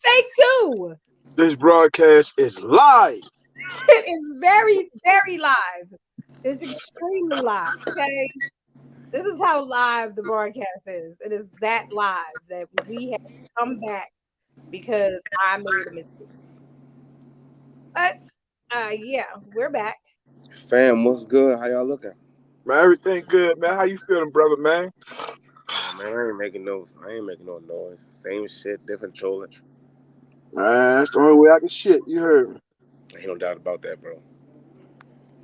Take two. This broadcast is live. It is very, very live. It's extremely live. Okay. This is how live the broadcast is. It is that live that we have to come back because I made a mistake. But yeah, we're back. Fam, what's good? How y'all looking? Man, everything good, man. How you feeling, brother, man? Oh man, I ain't making no noise. Same shit, different toilet. Man, that's the only way I can shit. You heard me. Ain't no doubt about that, bro.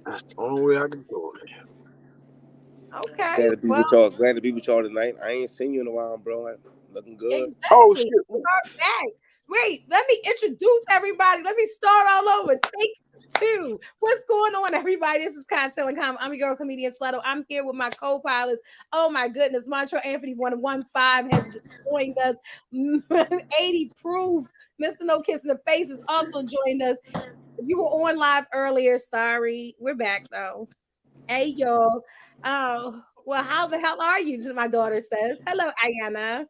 That's the only way I can do it. Okay. Well, Glad to be with y'all tonight. I ain't seen you in a while, bro. Looking good. Oh exactly. shit. We are back. Wait, let me introduce everybody. Let me start all over. Take two. What's going on, everybody? This is Cocktail and Com. I'm your girl, comedian Slutto. I'm here with my co-pilots. Oh my goodness, Montreal Anthony 115 has joined us. 80 proof. Mr. No Kiss in the Face has also joined us. If you were on live earlier, sorry. We're back though. Hey y'all. Oh, well, how the hell are you? My daughter says. Hello, Ayana.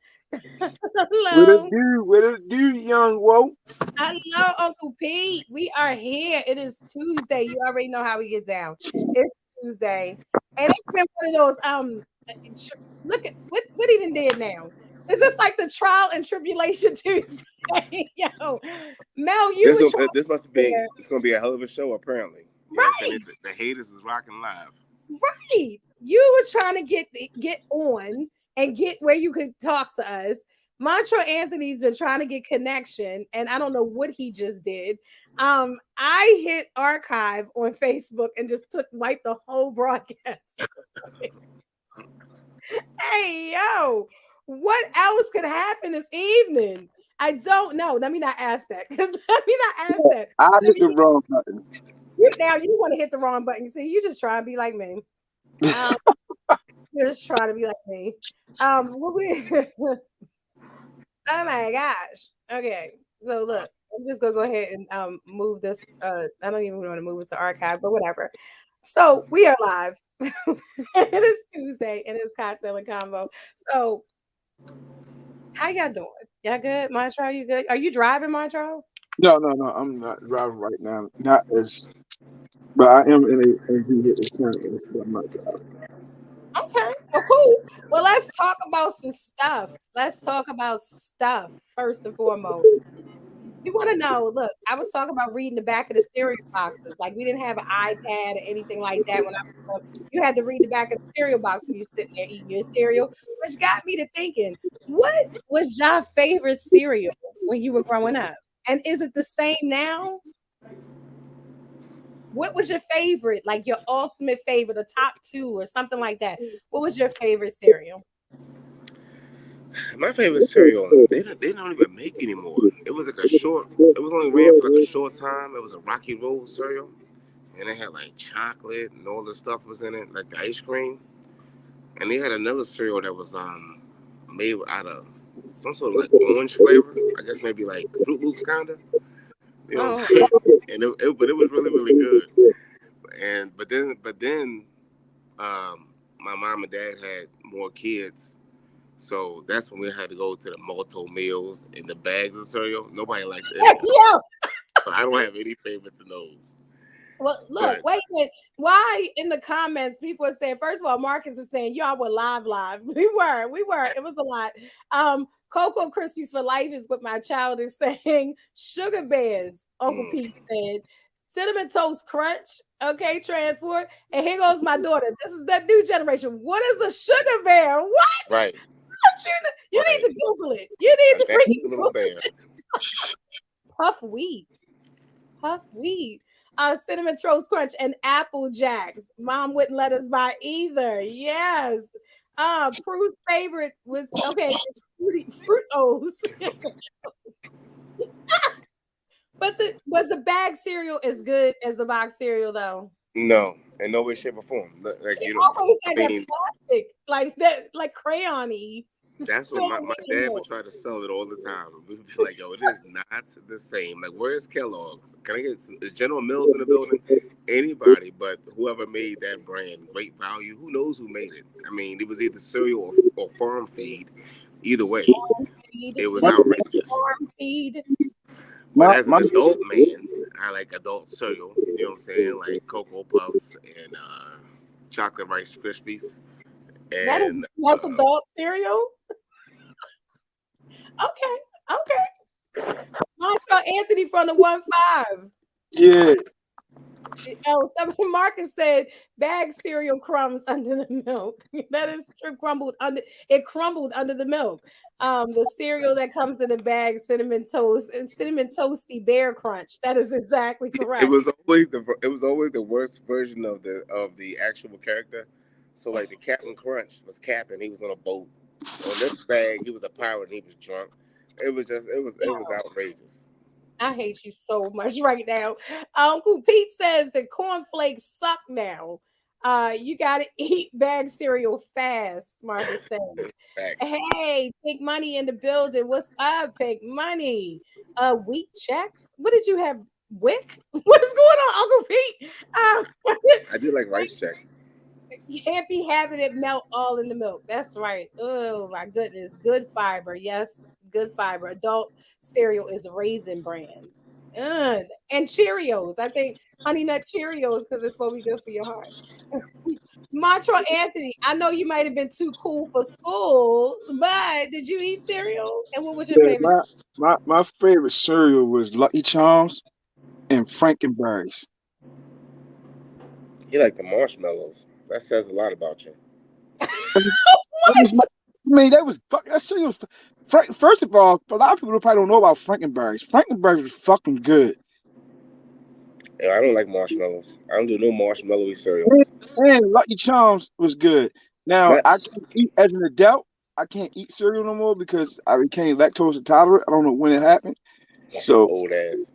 Hello. With it do, young woe. Hello, Uncle Pete. We are here. It is Tuesday. You already know how we get down. It's Tuesday. And it's been one of those look at what he done did now. Is this like the trial and tribulation Tuesday? Yo, Mel, you were trying This must be. there. It's gonna be a hell of a show, apparently. You know what I'm Right, saying? The haters is rocking live. right. You were trying to get on and get where you could talk to us. Montreal Anthony's been trying to get connection, and I don't know what he just did. I hit archive on Facebook and just wiped the whole broadcast. Hey yo, what else could happen this evening? I don't know. Let me not ask that. Let me not ask that. I If hit the wrong button. now you want to hit the wrong button. See, you just try and be like me. Um, you're just trying to be like me. What we Oh my gosh. Okay. So look, I'm just gonna go ahead and move this. I don't even want to move it to archive, but whatever. So we are live. It is Tuesday and it's Cocktail and Convo. So how y'all doing? Y'all good? Montreal, you good? Are you driving, Montreal? No. I'm not driving right now. Not as, but I am in a vehicle currently. But I'm not driving. Okay. Well, cool. Well, let's talk about some stuff. Let's talk about stuff first and foremost. You want to know? Look, I was talking about reading the back of the cereal boxes. Like we didn't have an iPad or anything like that when I was up. You had to read the back of the cereal box when you're sitting there eating your cereal, which got me to thinking, what was your favorite cereal when you were growing up? And is it the same now? What was your favorite, like your ultimate favorite, a top two or something like that? What was your favorite cereal? My favorite cereal. They don't even make anymore. It was like a short. It was only ran for like a short time. It was a Rocky Road cereal, and it had like chocolate and all the stuff was in it, like the ice cream. And they had another cereal that was made out of some sort of like orange flavor. I guess maybe like Fruit Loops kinda. You know what Oh, I'm saying? And but it was really good. And but then my mom and dad had more kids, so that's when we had to go to the multi meals and the bags of cereal. Nobody likes any of those. yeah. So I don't have any favorites in those. Well, look, But wait a minute. Why in the comments people are saying, first of all, Marcus is saying y'all were live. We were. It was a lot. Cocoa Krispies for Life is what my child is saying. Sugar Bears, Uncle mm, Pete said. Cinnamon Toast Crunch, okay, transport. And here goes my daughter. This is that new generation. What is a sugar bear? What? right, You right. need to Google it. You need A to nasty freaking little Google bear. Puff Wheat. Puff Wheat. Cinnamon Toast Crunch and Apple Jacks. Mom wouldn't let us buy either. Yes. Prue's favorite was okay. It's fruit O's, but the bag cereal as good as the box cereal though? No, in no way, shape, or form. Like It you know, always I had that mean, plastic, like that, like crayon-y that's what filling my in dad there. would try to sell it all the time. We would be like, yo, it is not the same. Like, where's Kellogg's? Can I get is General Mills in the building? Anybody, but whoever made that brand, Great Value, who knows who made it? I mean, it was either cereal or farm feed. Either way. feed. It was Did you outrageous. farm feed? But My as an my adult man, I like adult cereal. You know what I'm saying? Like Cocoa Puffs and chocolate Rice Krispies. And That's adult cereal. Okay, okay. Montreal Anthony from the 1-5. yeah. Oh, somebody Marcus said bag cereal crumbs under the milk. That is true. Crumbled under the milk. The cereal that comes in a bag, cinnamon toast and cinnamon toasty bear crunch. That is exactly it correct. was always the worst version of the actual character. So like the Captain Crunch was Captain, he was on a boat. On this bag, he was a pirate and he was drunk. It was outrageous. I hate you so much right now. Uncle Pete says the cornflakes suck now. You gotta eat bag cereal fast, Marcus said. Facts. Hey, Big Money in the building. What's up, Big Money? Wheat checks. What did you have? Wick? What is going on, Uncle Pete? I did like rice checks. You can't be having it melt all in the milk. That's right. Oh my goodness. Good fiber. Yes, good fiber. Adult cereal is Raisin Bran. And Cheerios. I think Honey Nut Cheerios because it's supposed to be good for your heart. Montreal Anthony, I know you might have been too cool for school, but did you eat cereal? And what was your Yeah, favorite? my favorite cereal was Lucky Charms and Frankenberries. You like the marshmallows. That says a lot about you. That was my, I mean, that cereal was first of all, a lot of people probably don't know about Frankenberries. Frankenberries was fucking good. Yeah, I don't like marshmallows. I don't do no marshmallowy And, cereals. and Lucky Charms was good. Now Not I can't eat as an adult. I can't eat cereal no more because I became lactose intolerant. I don't know when it happened. So old ass.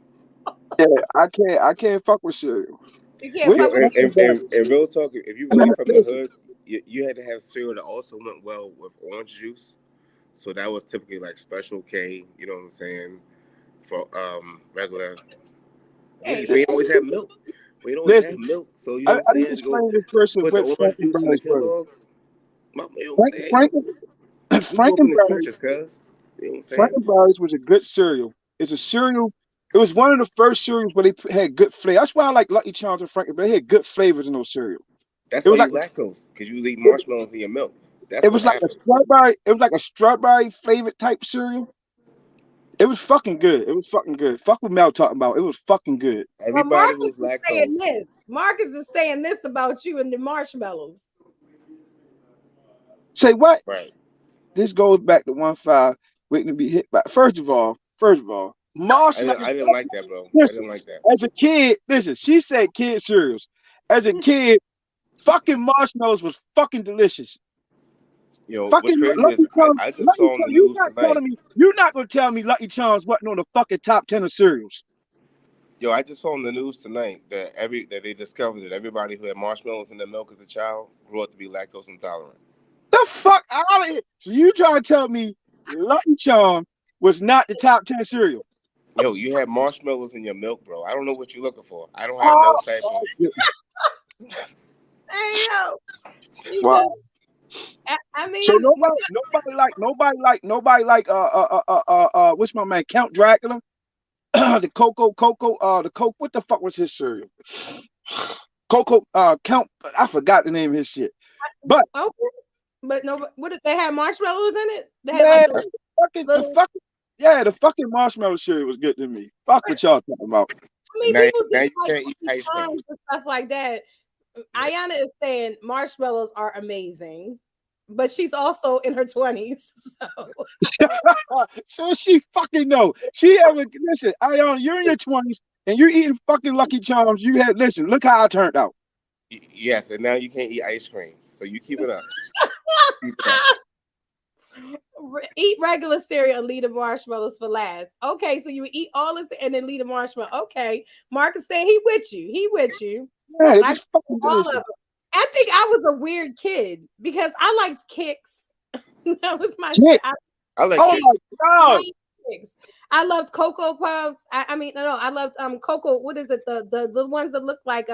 yeah, I can't fuck with cereal. You can't With Yo, fuck with and real talk, if you really from the listen, hood, you had to have cereal that also went well with orange juice. So that was typically like Special K. You know what I'm saying? For regular. Yeah, hey, because we didn't always have milk. We didn't always have listen. milk. So you know what I I'm need to saying? Go explain this person put the what orange juice in the Frankenberries was. Kellogg's. You know what I'm Frank, saying? Franken, We grew up in the Frankenberries trenches, cuz. You know what I'm saying? Frankenberries was a good cereal. It's a cereal. It was one of the first cereals where had good flavor. That's why I like Lucky Charms and Frankenberries. They had good flavors in those cereal. That's It why was like you lactose, because you was eating marshmallows in your milk. it That's what was like a happened. strawberry. It was like a strawberry flavored type cereal. It was fucking good. It was fucking good. Fuck what Mel talking about. It was fucking good. well, Everybody Marcus was is saying lactose. this. Marcus is saying this about you and the marshmallows. Say what? Right. This goes back to 1-5 waiting to be hit by. First of all, I didn't like that, bro. I listen, didn't like that. as a kid, listen, she said kid cereals. As a kid, fucking marshmallows was fucking delicious. Yo, what's Fucking crazy is Lucky Charms, I just Lucky saw on the Charms, you news not tonight. telling me, you're not gonna tell me Lucky Charms wasn't on the fucking top 10 of cereals. Yo, I just saw on the news tonight that they discovered that everybody who had marshmallows in their milk as a child grew up to be lactose intolerant. The fuck out of here. So you trying to tell me Lucky Charms was not the top 10 cereal? Yo, you had marshmallows in your milk, bro. I don't know what you're looking for. I don't have no Oh, type of. Hey yo, you wow. just I So mean, nobody like what's my man Count Dracula, the Coke. What the fuck was his cereal? Coco Count. I forgot the name of his shit. But okay. But no, what did they have marshmallows in it? They had like man, the the little. fucking yeah, the fucking marshmallow cereal was good to me. Fuck what y'all talking about. I mean, Now, people now do you like can't eat Lucky ice cream. Charms and stuff like that. Ayana is saying marshmallows are amazing, but she's also in her 20s. So So she fucking know. She ever listen, Ion, you're in your 20s and you're eating fucking Lucky Charms. You had listen, look how I turned out. Yes, and now you can't eat ice cream. So you keep it up. Keep it up. eat regular cereal and leave the marshmallows for last. Okay, so you eat all this and then leave the marshmallow. Okay, Marcus saying he with you. He with you. Yeah, it I was fucking all of delicious. them. I think I was a weird kid because I liked kicks. That was my shit. Shit. I like Oh cakes. my god. Kicks. I loved Cocoa Puffs. I mean, no, I loved Cocoa. What is it? The ones that look like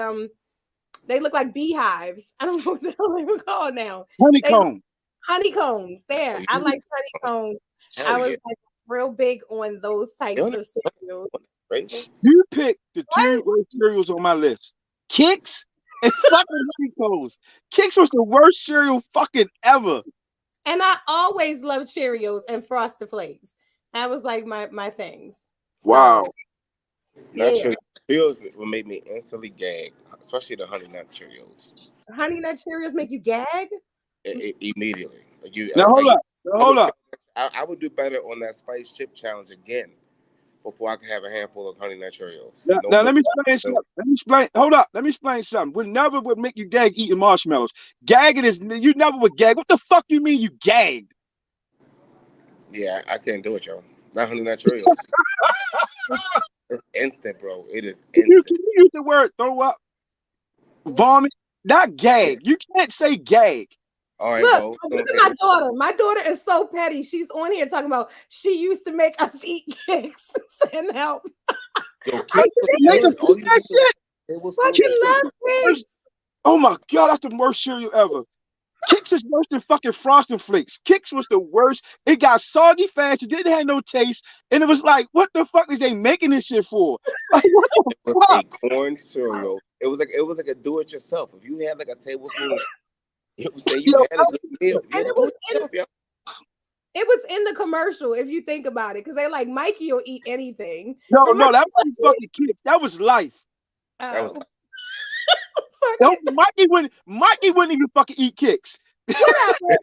they look like beehives. I don't know what the hell they were called now. They Honeycomb. honeycombs. There, I like honeycombs. Hell I was yeah. like real big on those You types don't of cereals. crazy? You picked the two What? worst cereals on my list. Kicks and fucking Honeycombs. Kicks was the worst cereal fucking ever. And I always loved Cheerios and Frosted Flakes. That was like my things. Wow. So Not yeah, Cheerios. Cheerios will make me instantly gag, especially the honey nut Cheerios. Honey Nut Cheerios make you gag. Immediately. Like you, Now hold up. Now, I hold would, up. I would do better on that spice chip challenge again before I could have a handful of honey nut Cheerios. No Now milk. let me explain something. Let me explain. Hold up. Let me explain something. We never would make you gag eating marshmallows. Gagging is you never would gag. What the fuck you mean you gagged? Yeah, I can't do it, y'all. Not honey nut Cheerios. It's instant, bro. It is Can instant. you use the word throw up, vomit, not Yeah. gag? You can't say gag. All right, Look, well, look at my daughter. My daughter is so petty. She's on here talking about she used to make us eat cakes and help. yo, I Kix was Make them good. All eat you that did shit. it was fucking Kicks was love the worst. cakes. Oh my god, that's the worst cereal ever. Kicks is worse than fucking Frosted Flakes. Kicks was the worst. It got soggy fast. It didn't have no taste, and it was like, what the fuck is they making this shit for? Like, what the It was a fuck? corn cereal. It was like a do it yourself. If you had like a tablespoon, it would say you Yo, had a good meal. You And had to it do was it in yourself, yo. it was in the commercial if you think about it, because they like Mikey will eat anything. no, that wasn't fucking Kicks. That was life. That was Fuck Yo, it. Mikey wouldn't even fucking eat Kicks. Whatever.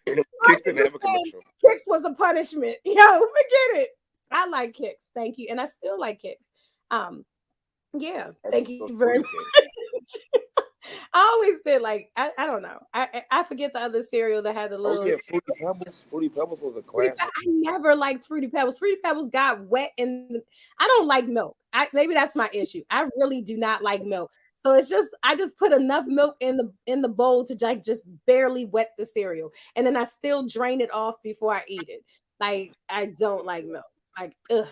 Kix didn't have a commercial. Kicks was a punishment. Yo, forget it. I like Kicks. Thank you. And I still like Kicks. Yeah, thank you very much. I always did like I don't know. I forget the other cereal that had the Oh little yeah, Fruity Pebbles. Fruity Pebbles was a classic. I never liked Fruity Pebbles. Fruity Pebbles got wet in the, I don't like milk. Maybe that's my issue. I really do not like milk. So it's just I just put enough milk in the bowl to like just barely wet the cereal. And then I still drain it off before I eat it. Like I don't like milk. Like ugh.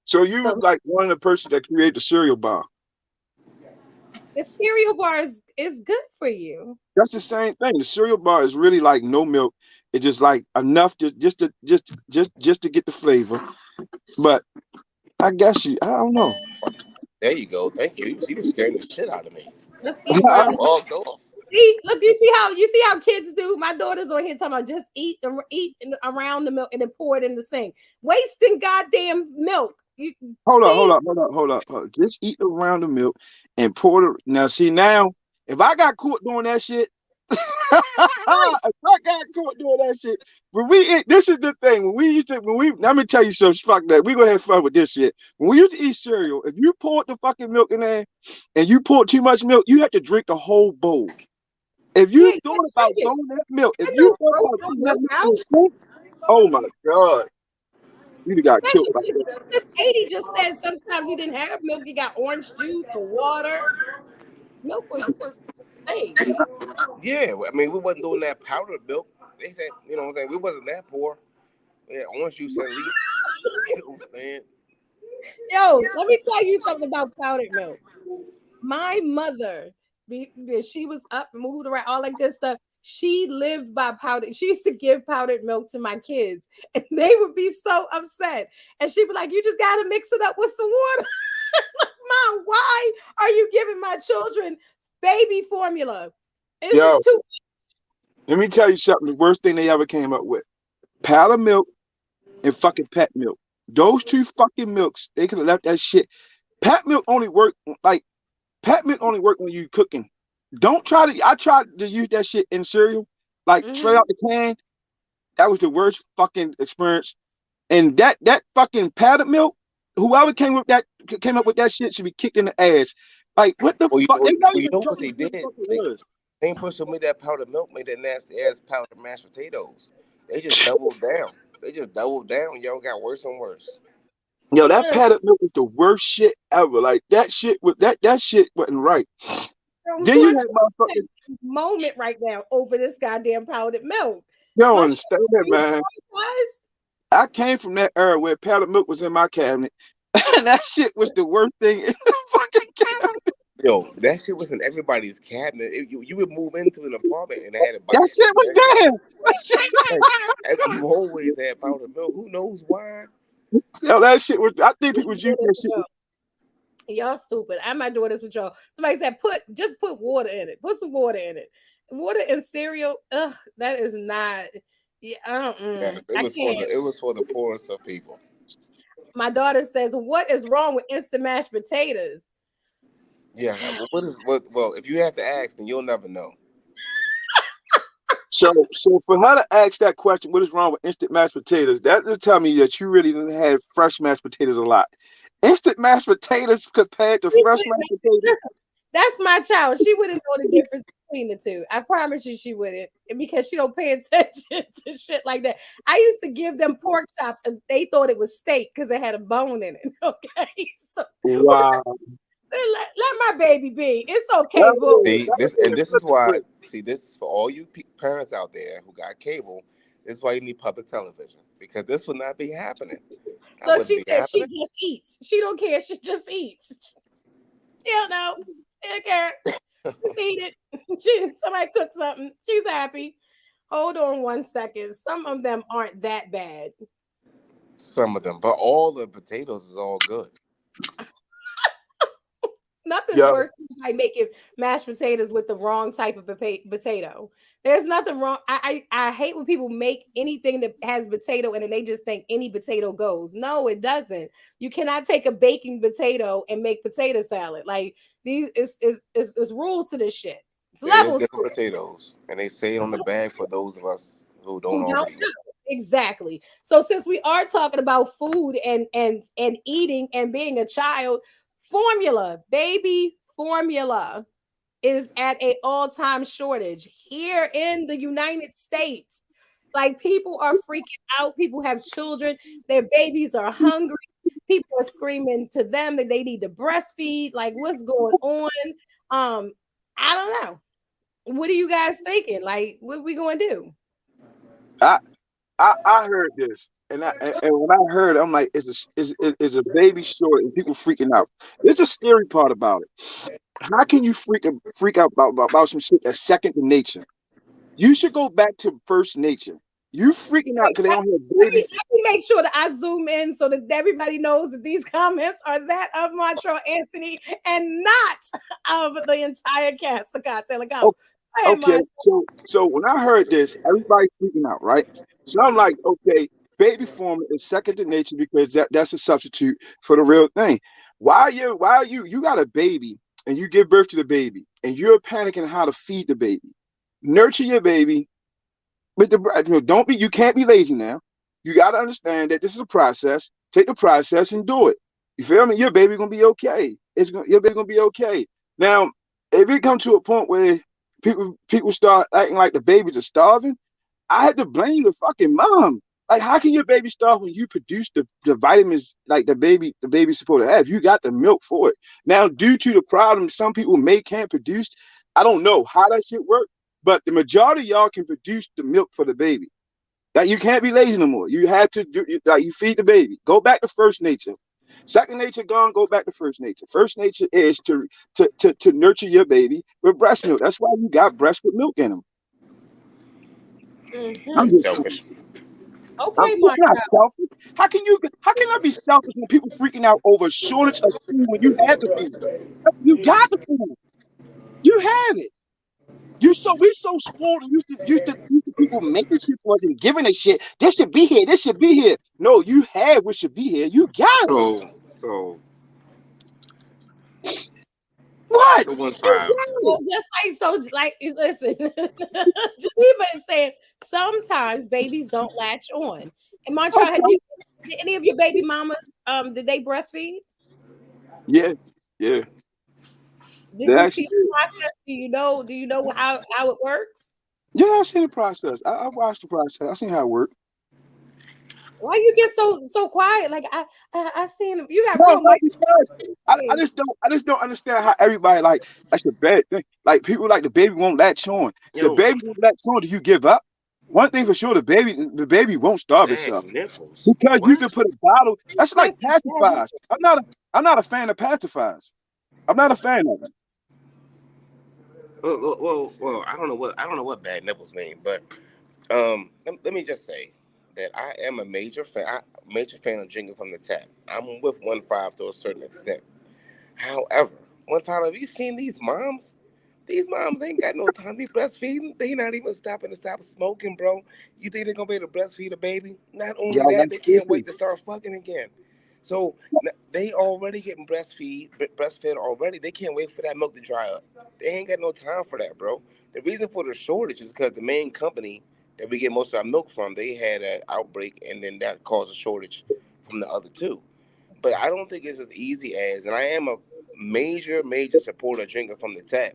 So you So was like one of the person that created the cereal bar. the cereal bar is good for you. That's the same thing. The cereal bar is really like no milk. It's just like enough just to get the flavor. But I guess I don't know. There you go. Thank you. You were scaring the shit out of me. Let's eat around. Walked off. See, look, you see how kids do. My daughter's on here talking about just eat around the milk and then pour it in the sink, wasting goddamn milk. You Hold see? up. Just eat around the milk and pour it. Now, see, now, if I got caught doing that shit, if I got caught doing that shit, this is the thing. Let me tell you something, fuck that. We gonna have fun with this shit. When we used to eat cereal, if you poured the fucking milk in there and you poured too much milk, you had to drink the whole bowl. If you thought about throwing that milk, if you thought about putting that milk in the sink, oh my god. You got killed by that. This 80 just said sometimes you didn't have milk, you got orange juice or water. Milk was hey. Yeah, I mean, we wasn't doing that powdered milk. They said, you know what I'm saying? We wasn't that poor. Yeah, orange juice at least. You know what I'm saying? Yo, let me tell you something about powdered milk. My mother, she was up, moved around, all that good stuff. She lived by powder. She used to give powdered milk to my kids, and they would be so upset. And she'd be like, "You just gotta mix it up with some water." Mom, why are you giving my children baby formula? Yo, It's too. let me tell you something. The worst thing they ever came up with: powder milk and fucking pet milk. Those two fucking milks, they could have left that shit. Pet milk only work like pet milk only work when you cooking. Don't try to. I tried to use that shit in cereal, like straight out the can. That was the worst fucking experience. And that fucking powdered milk, whoever came up with that shit should be kicked in the ass. Like what the fuck? They not You even know what told they me what the did? fuck it was. Same person who made that powdered milk made that nasty ass powdered mashed potatoes. They just doubled down. Y'all got worse and worse. Yo, that powdered milk is the worst shit ever. Like that shit was that shit wasn't right. Then you had motherfucking moment right now over this goddamn powdered milk. you don't understand that, man. Was? I came from that era where powdered milk was in my cabinet, and that shit was the worst thing in the fucking cabinet. Yo, that shit was in everybody's cabinet. You would move into an apartment and they had a That bucket shit sitting was there. there. That shit, Like, you always had powdered milk. Who knows why? yo, that shit was. I think people was using that shit. Y'all stupid. I'm not doing this with y'all. Somebody said just put water in it. Put some water in it. Water in cereal. Ugh, that is not. Yeah, Yes, I can't. it was for the poorest of people. My daughter says, "What is wrong with instant mashed potatoes?" Yeah. Well, if you have to ask, then you'll never know. So for her to ask that question, what is wrong with instant mashed potatoes? That just tell me that you really didn't have fresh mashed potatoes a lot. Instant mashed potatoes compared to fresh mashed potatoes. That's my child. She wouldn't know the difference between the two. I promise you, she wouldn't, because she don't pay attention to shit like that. I used to give them pork chops, and they thought it was steak because it had a bone in it. Okay, so Wow. let my baby be. It's okay, boo. This is why. See, this is for all you parents out there who got cable. This is why you need public television, because this would not be happening. That Look, wouldn't she be said she happening. just eats. She don't care. She just eats. She don't know. She don't care. Just eat it. Somebody cook something. She's happy. Hold on 1 second. Some of them aren't that bad. Some of them, but all the potatoes is all good. Nothing's Yeah. worse than like making mashed potatoes with the wrong type of potato. There's nothing wrong. I hate when people make anything that has potato in it and they just think any potato goes. No, it doesn't. You cannot take a baking potato and make potato salad. Like these is rules to this shit. It's There is levels different potatoes, and they say it on the bag for those of us who don't who don't already know. know. Exactly. So since we are talking about food and eating and being a child, formula, baby formula is at a all-time shortage here in the United States. Like people are freaking out. People have children, their babies are hungry. People are screaming to them that they need to breastfeed. Like, what's going on? I don't know. What are you guys thinking? Like, what we gonna do? I I heard this, and when I heard, it, I'm like, is a baby short, and people freaking out. There's a scary part about it. How can you freak out about some shit that's second to nature? You should go back to first nature. You freaking out Wait, because they don't have let baby. me make sure that I zoom in so that everybody knows that these comments are that of Montreal Anthony and not of the entire cast of Cocktail and Konvo. Oh, Go ahead, okay, Mon. so when I heard this, everybody freaking out, right? So I'm like, okay, baby formula is second to nature because that's a substitute for the real thing. You got a baby and you give birth to the baby and you're panicking how to feed the baby. Nurture your baby. But don't be. You can't be lazy now. You got to understand that this is a process. Take the process and do it. You feel me? Your baby gonna be okay. Your baby gonna be okay. Now, if it come to a point where people start acting like the babies are starving, I had to blame the fucking mom. Like, how can your baby starve when you produce the vitamins like the baby's supposed to have? You got the milk for it. Now, due to the problem some people can't produce, I don't know how that shit works, but the majority of y'all can produce the milk for the baby. That you can't be lazy no more. You have to do like you feed the baby. Go back to first nature. Second nature gone, go back to first nature. First nature is to nurture your baby with breast milk. That's why you got breasts with milk in them. I'm Mhm. That's just saying. selfish. Okay, It's not Montreal. selfish. How can I be selfish when people freaking out over a shortage of food when you have the food? You got the food. You have it. We so spoiled and used to people making shit for us and giving a shit. This should be here. This should be here. No, you have what should be here. You got it. So What? 215. Well, just like so, like listen, Geneva is saying sometimes babies don't latch on. And Montreal, Okay. did any of your baby mamas did they breastfeed? Yeah. Yeah. Did They you actually see the did. process? Do you know how it works? Yeah, I seen the process. I watched the process. I seen how it worked. Why you get so quiet? Like I seen you got No, real no, much. because I just don't understand how everybody like that's a bad thing. Like people like the baby won't latch on. The Yo, baby won't latch on. Do you give up? One thing for sure, the baby won't starve itself dang nipples. because you What? can put a bottle. That's like Listen, pacifiers. I'm not a fan of pacifiers. I'm not a fan of them. Well, I don't know what bad nipples mean, but let me just say that I am a major fan of drinking from the tap. I'm with 1 5 to a certain extent. However, 1 5, have you seen these moms? These moms ain't got no time to be breastfeeding. They not even stopping to stop smoking, bro. You think they're gonna be able to breastfeed a baby? Not only Y'all that, got they can't kids. wait to start fucking again. So they already getting breastfed already. They can't wait for that milk to dry up. They ain't got no time for that, bro. The reason for the shortage is because the main company that we get most of our milk from, they had an outbreak, and then that caused a shortage from the other two. But I don't think it's as easy as, and I am a major supporter of drinking from the tap.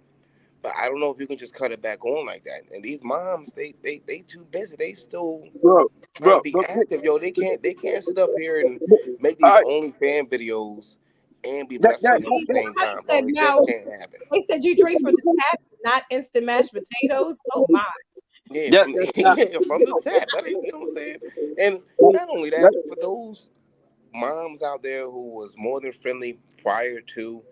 But I don't know if you can just cut it back on like that. And these moms, they too busy. They still Bro, trying to bro, be bro. active, yo. They can't sit up here and make All these right, only fan videos and be that, breastfeeding at the same I time, said bro. It now. just can't happen. They said you drink from the tap, not instant mashed potatoes. Oh my! Yeah, that, from that's the not. yeah, from the tap. That ain't, you know what I'm saying? And not only that, That, for those moms out there who was more than friendly prior to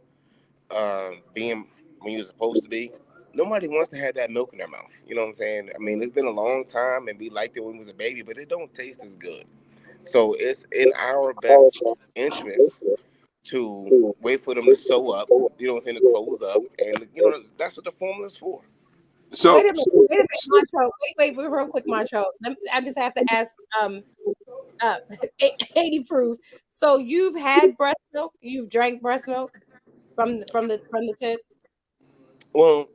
being when you're supposed to be. Nobody wants to have that milk in their mouth. You know what I'm saying? I mean, it's been a long time, and we liked it when we was a baby, but it don't taste as good. So it's in our best interest to wait for them to sew up. You know what I'm saying? To close up, and that's what the formula's for. so, Wait a minute, Montrose. Real quick, Montrose. I just have to ask, uh, 80 proof. So you've had breast milk? You've drank breast milk from the tip? Well,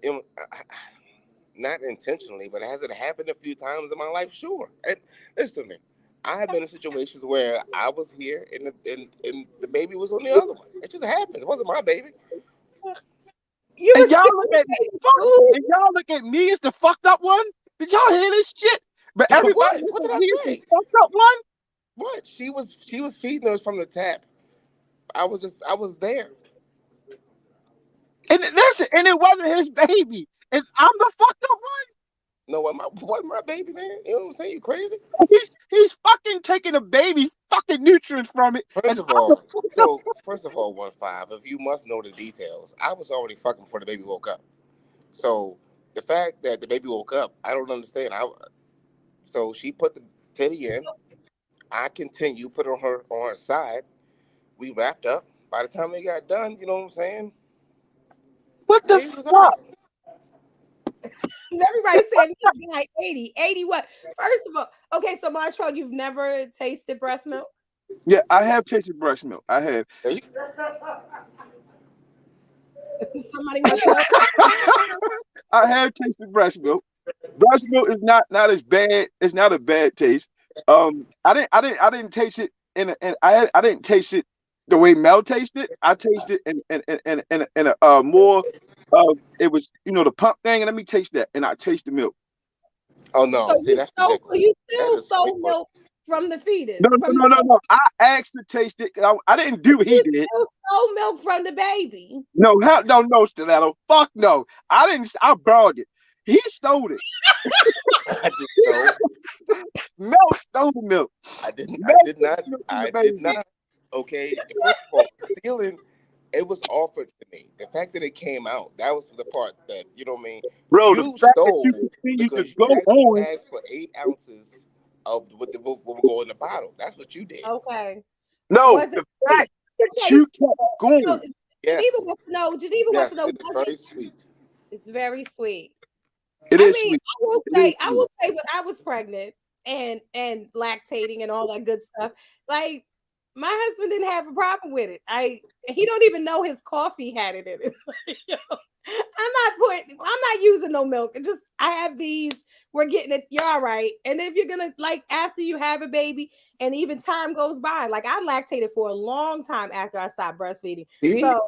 not intentionally, but has it happened a few times in my life? Sure. And listen to me. I have been in situations where I was here and the baby was on the other one. It just happens. It wasn't my baby. You and was y'all still look at fuck, food. and y'all look at me as the fucked up one. Did y'all hear this shit? But everybody What? look What at did I me as the say? fucked up one. What? She was feeding us from the tap. I was there. And listen, and it wasn't his baby, and I'm the fucked up one. No, what my baby, man? You know what I'm saying? You crazy? He's fucking taking a baby fucking nutrients from it, and First of I'm the all, fucked up. so first of all, 1 5. If you must know the details, I was already fucking before the baby woke up. So the fact that the baby woke up, I don't understand. So she put the titty in. I continue put it on her side. We wrapped up. By the time we got done, you know what I'm saying? What The the baby was all fuck? right. Everybody said like 80. 80 what? First of all, okay, so Montrose, you've never tasted breast milk? Yeah, I have tasted breast milk. I have. Now you, Somebody wants to know. I have tasted breast milk. Breast milk is not as bad. It's not a bad taste. I didn't taste it I didn't taste it the way Mel tasted. I tasted in a more it was the pump thing, and let me taste that, and I taste the milk. oh So no, see that's ridiculous. you That still is way stole worse. milk from the fetus, No, no, from no, no, no. I asked to taste it. I didn't do what he you did. still stole milk from the baby. No, hell, no, Stiletto. Fuck no. I didn't. I borrowed it. He stole it. I didn't know. Mel stole the milk. I didn't. I Mel did took not. the milk from the I did baby. not. Okay. First of all, stealing. It was offered to me. The fact that it came out, that was the part that what I mean. Bro, the You fact that you stole continue to because go you actually on. asked for 8 ounces of what will go in the bottle. That's what you did. Okay. No, Was it the fact sweet? that Okay. you kept So going. Geneva Yes. wants to know. Geneva wants to Yes. know. It is Was it? very sweet. It's very sweet. It I is mean, sweet. It is I sweet. will say when I was pregnant and lactating and all that good stuff, like my husband didn't have a problem with it. He don't even know his coffee had it in it. I'm not using no milk. It just I have these. We're getting it. You're all right. And if you're gonna like after you have a baby and even time goes by, like I lactated for a long time after I stopped breastfeeding. See. So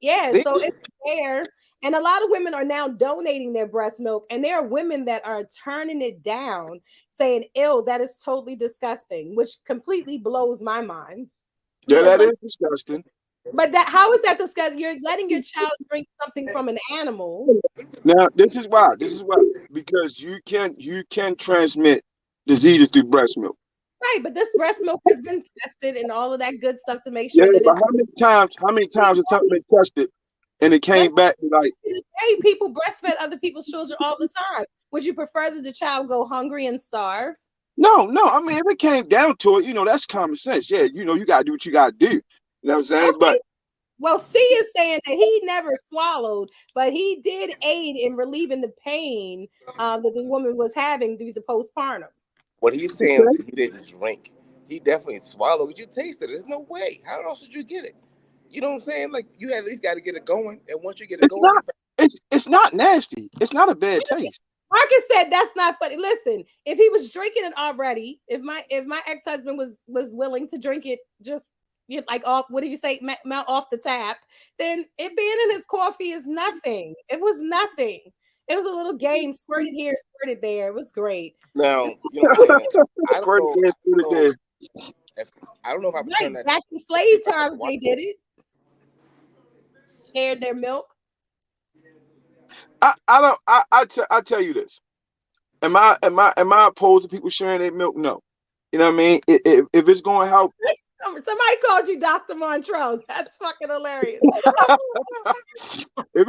yeah, See. so it's there. And a lot of women are now donating their breast milk, and there are women that are turning it down, saying, "Ill, that is totally disgusting," which completely blows my mind. Yeah, Because that let is disgusting. but that how is that disgusting? You're letting your child drink something from an animal, Now, this is why. This is why. Because you can transmit diseases through breast milk. right? But this breast milk has been tested and all of that good stuff to make Yeah, sure that but it's how many times has something been tested? and it came back like, hey, people breastfeed other people's children all the time. Would you prefer that the child go hungry and starve? no. I mean, if it came down to it, that's common sense. Yeah, you gotta do what you gotta do. You know what I'm saying? Okay. But Well, C is saying that he never swallowed, but he did aid in relieving the pain that this woman was having due to postpartum. What he's saying is he didn't drink. He definitely swallowed. You tasted it. There's no way. How else did you get it? You know what I'm saying? Like, you at least got to get it going, and once you get it going, it's not nasty. It's not a bad taste. Marcus said that's not funny. Listen, if he was drinking it already, if my ex-husband was willing to drink it just like off, what do you say, melt off the tap, then it being in his coffee is nothing. It was nothing. It was a little game, squirted here, squirted there. It was great. Now, you know what I'm saying? I don't know if I right, that back to slave times they did it. Shared their milk. I tell you this. Am I opposed to people sharing their milk? No. You know what I mean? If it's going to help. Somebody called you Dr. Montrell. That's fucking hilarious. if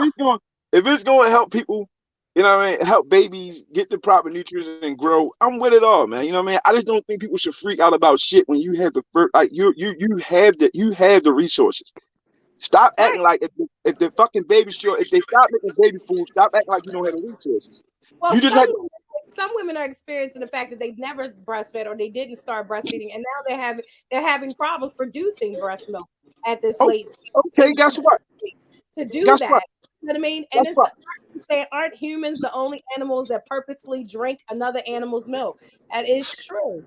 it's going to help people, you know what I mean, help babies get the proper nutrients and grow, I'm with it all, man. You know what I mean? I just don't think people should freak out about shit when you have the first, like you have the resources. Stop acting like if the fucking baby short, if they stop making baby food, stop acting like you don't have the resources. Well, you just some women are experiencing the fact that they never breastfed or they didn't start breastfeeding, and now they're having problems producing breast milk at this late stage. Okay, guess what? To do that, you know what I mean? And aren't humans the only animals that purposefully drink another animal's milk? That is true.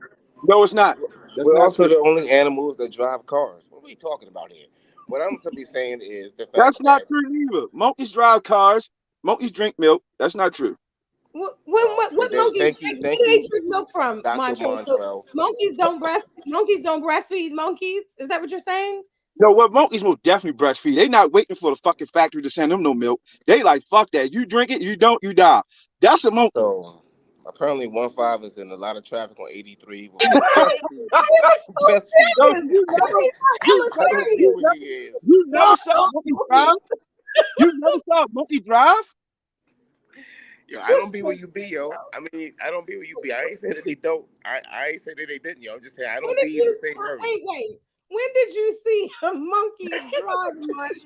No, it's not. We're also the only animals that drive cars. What are we talking about here? What I'm simply saying is the fact that's not true either. Monkeys drive cars. Monkeys drink milk. That's not true. What monkeys drink? Where do they drink milk from, Montrell? So monkeys don't breastfeed monkeys. Is that what you're saying? No, well, monkeys will definitely breastfeed. They not waiting for the fucking factory to send them no milk. They like, fuck that. You drink it, you don't, you die. That's a monkey. So apparently 15 is in a lot of traffic on 83. You never saw monkey drive? You never saw monkey drive? Yo, I don't be where you be, yo. I mean, I don't be where you be. I ain't saying that they don't. I ain't saying that they didn't, yo. I'm just saying I don't be in the same area. Wait. When did you see a monkey drive much?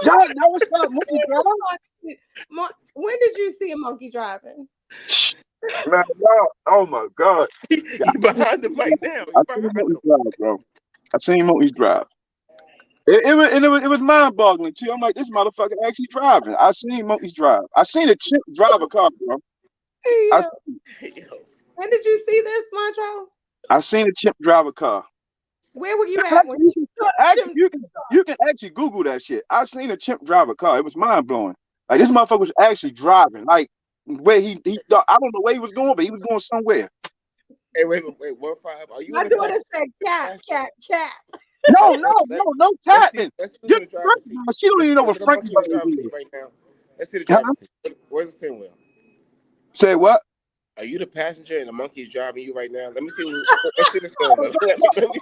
Y'all never saw a monkey drive? When did you see a monkey driving? Man, oh my God. You behind them right now. I seen monkeys drive. It was mind-boggling too. I'm like, this motherfucker actually driving. I seen monkeys drive. I seen a chimp drive a car, bro. When did you see this, Montrell? I seen a chimp drive a car. Where were you at? You can actually Google that shit. I seen a chimp drive a car. It was mind-blowing. Like, this motherfucker was actually driving. Like, where he thought, I don't know where he was going, but he was going somewhere. Hey, wait, 15. Are you? My daughter said cap. No tapping. She don't even know what Frank is right now. Let's see the driver's seat. Where's the steering wheel? Say what? Are you the passenger and the monkey is driving you right now? Let me see. Let's see the steering wheel. Let me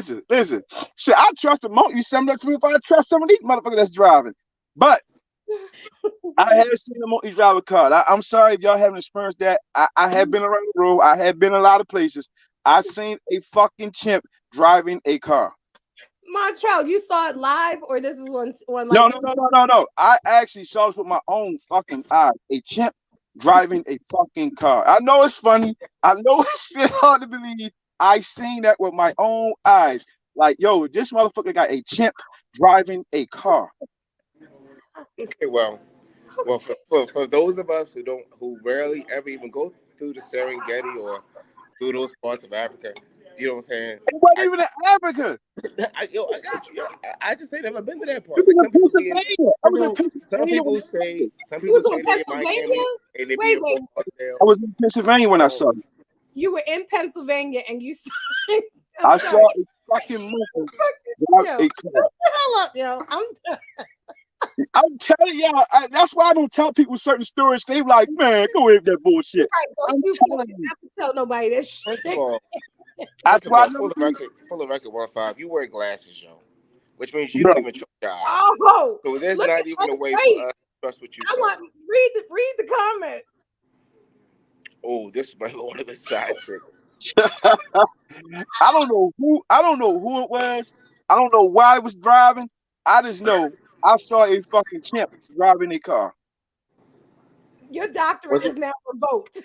see. Listen. Shit, I trust the monkey similar to me if I trust some of these motherfuckers that's driving. But I have seen a monkey drive a car. I'm sorry if y'all haven't experienced that. I have been around the road. I have been a lot of places. I seen a fucking chimp driving a car. Montrell, you saw it live, or this is one like No. I actually saw this with my own fucking eyes. A chimp driving a fucking car. I know it's funny. I know it's hard to believe. I seen that with my own eyes. Like, yo, this motherfucker got a chimp driving a car. Okay, well, for those of us who rarely ever even go through the Serengeti or through those parts of Africa, you know what I'm saying? It wasn't even in Africa. I got you. Yo, I just ain't never been to that part. Like, some people say Miami. Wait. I was in Pennsylvania when I saw it. You were in Pennsylvania and you saw I saw a fucking monkey. Shut the hell up, yo. I'm telling y'all, that's why I don't tell people certain stories. They like, man, go ahead with that bullshit. I'm telling you. I have to tell nobody this shit. First of all, that's why full of record 15. You wear glasses, yo. which means you don't even trust your eyes. Oh, so there's not even a way for us to trust what you say. Read the comment. Oh, this might be one of his side chicks. I don't know who it was. I don't know why it was driving. I just know I saw a fucking chimp driving a car. Your doctorate is now revoked.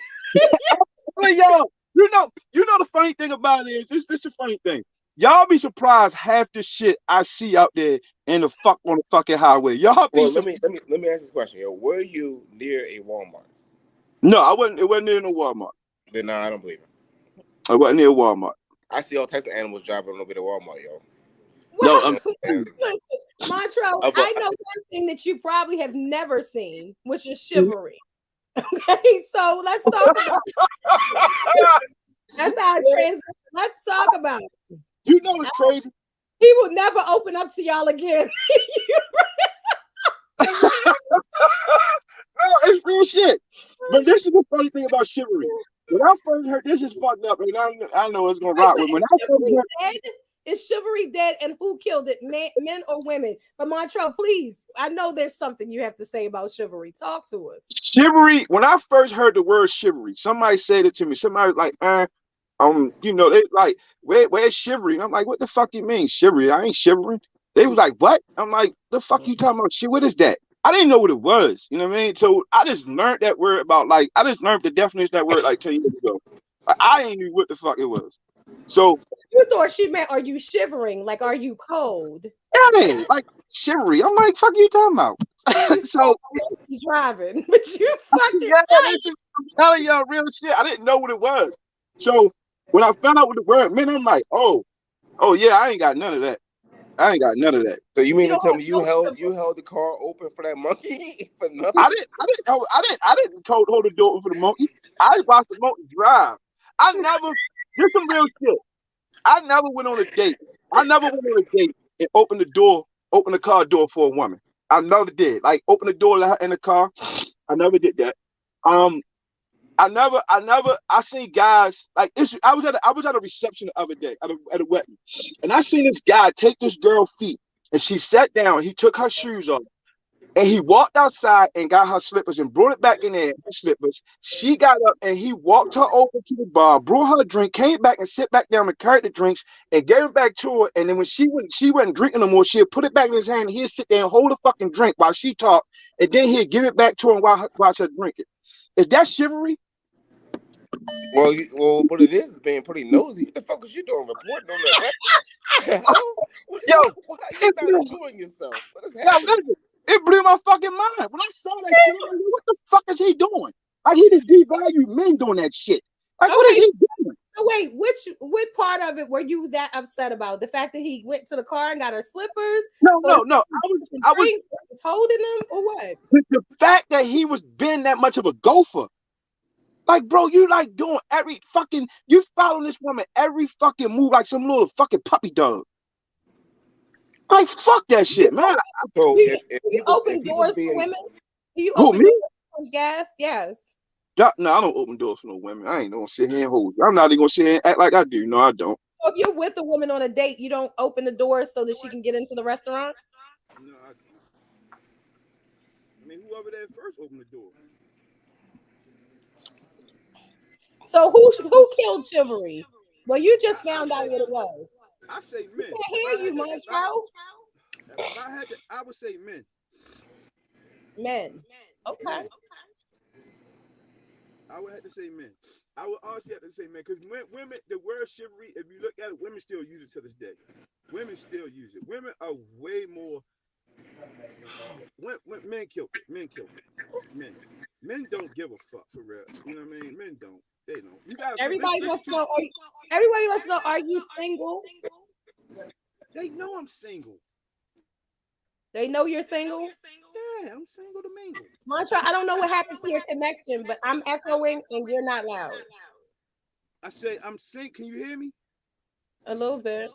Y'all, you know the funny thing about it is this the funny thing. Y'all be surprised half the shit I see out there on the fucking highway. Y'all be let me ask this question, yo. Were you near a Walmart? No, I wasn't. It wasn't near no Walmart. Then no, I don't believe it. I wasn't near Walmart. I see all types of animals driving over to Walmart, yo. Well, listen, Montrell, I know one thing that you probably have never seen, which is chivalry. Okay, so let's talk about it. That's how it transitions. Let's talk about it. You know it's crazy. He will never open up to y'all again. No, it's real shit. But this is the funny thing about chivalry. When I first heard this is fucked up, and I know it's gonna rock with when is chivalry dead, and who killed it, men or women? But Montrell, please, I know there's something you have to say about chivalry. Talk to us. Chivalry. When I first heard the word chivalry, somebody said it to me. Somebody was like, they like, where's chivalry? And I'm like, what the fuck you mean chivalry? I ain't shivering. They was like, what? I'm like, the fuck you talking about? Shit, what is that? I didn't know what it was. You know what I mean? So I just learned that word I just learned the definition of that word like 10 years ago. I ain't knew what the fuck it was. So you thought she meant, are you shivering? Like, are you cold? Yeah, like chivalry. I'm like, fuck you talking about? So driving, but you fucking I'm telling y'all real shit. I didn't know what it was. So when I found out what the word meant, I'm like, oh yeah, I ain't got none of that. So you mean to tell me you held the car open for that monkey for nothing? I didn't hold the door open for the monkey. I watched the monkey drive. This some real shit. I never went on a date. And opened the car door for a woman. I never did. Like open the door in the car. I never did that. I seen guys like this. I was at a reception the other day at a wedding, and I seen this guy take this girl's feet, and she sat down. He took her shoes off, and he walked outside and got her slippers and brought it back in there. Her slippers. She got up and he walked her over to the bar, brought her a drink, came back and sit back down and carried the drinks and gave it back to her. And then when she wasn't drinking no more, she'd put it back in his hand. And he'd sit there and hold the fucking drink while she talked, and then he'd give it back to her and watch her drink it. Is that chivalry? Well, what it is being pretty nosy. What the fuck was you doing reporting on that? Why are you not doing yourself? What is happening? It blew my fucking mind. When I saw that shit, I'm like, what the fuck is he doing? Like, he just devalued men doing that shit. Like, what is he doing? So wait, what part of it were you that upset about? The fact that he went to the car and got her slippers? No. I was holding them or what? The fact that he was being that much of a gopher. Like, bro, you like doing you following this woman every fucking move like some little fucking puppy dog. Like, fuck that shit, man. So you open doors for women? Do you open doors for gas? Yes. No, I don't open doors for no women. I ain't gonna sit here and hold you. I'm not even gonna sit here and act like I do. No, I don't. So if you're with a woman on a date, you don't open the doors so that she can get into the restaurant? No, I don't. I mean, whoever there first opened the door. So who killed chivalry? Well, you just found out what it was. I say men. I can't hear you, Montrell. If I had to, I would say men. Men. Okay. I would have to say men. I would honestly have to say men because women, the word chivalry, if you look at it, women still use it to this day. Women still use it. Women are way more. Men kill it. Men don't give a fuck for real. You know what I mean? Men don't. They don't. Everybody wants to know. Everybody wants to know. Are you single? They know I'm single. They know you're single? Yeah, I'm single to mingle. Mantra, I don't know what happened to your connection, but I'm echoing and you're not loud. I say I'm single. Can you hear me? A little bit.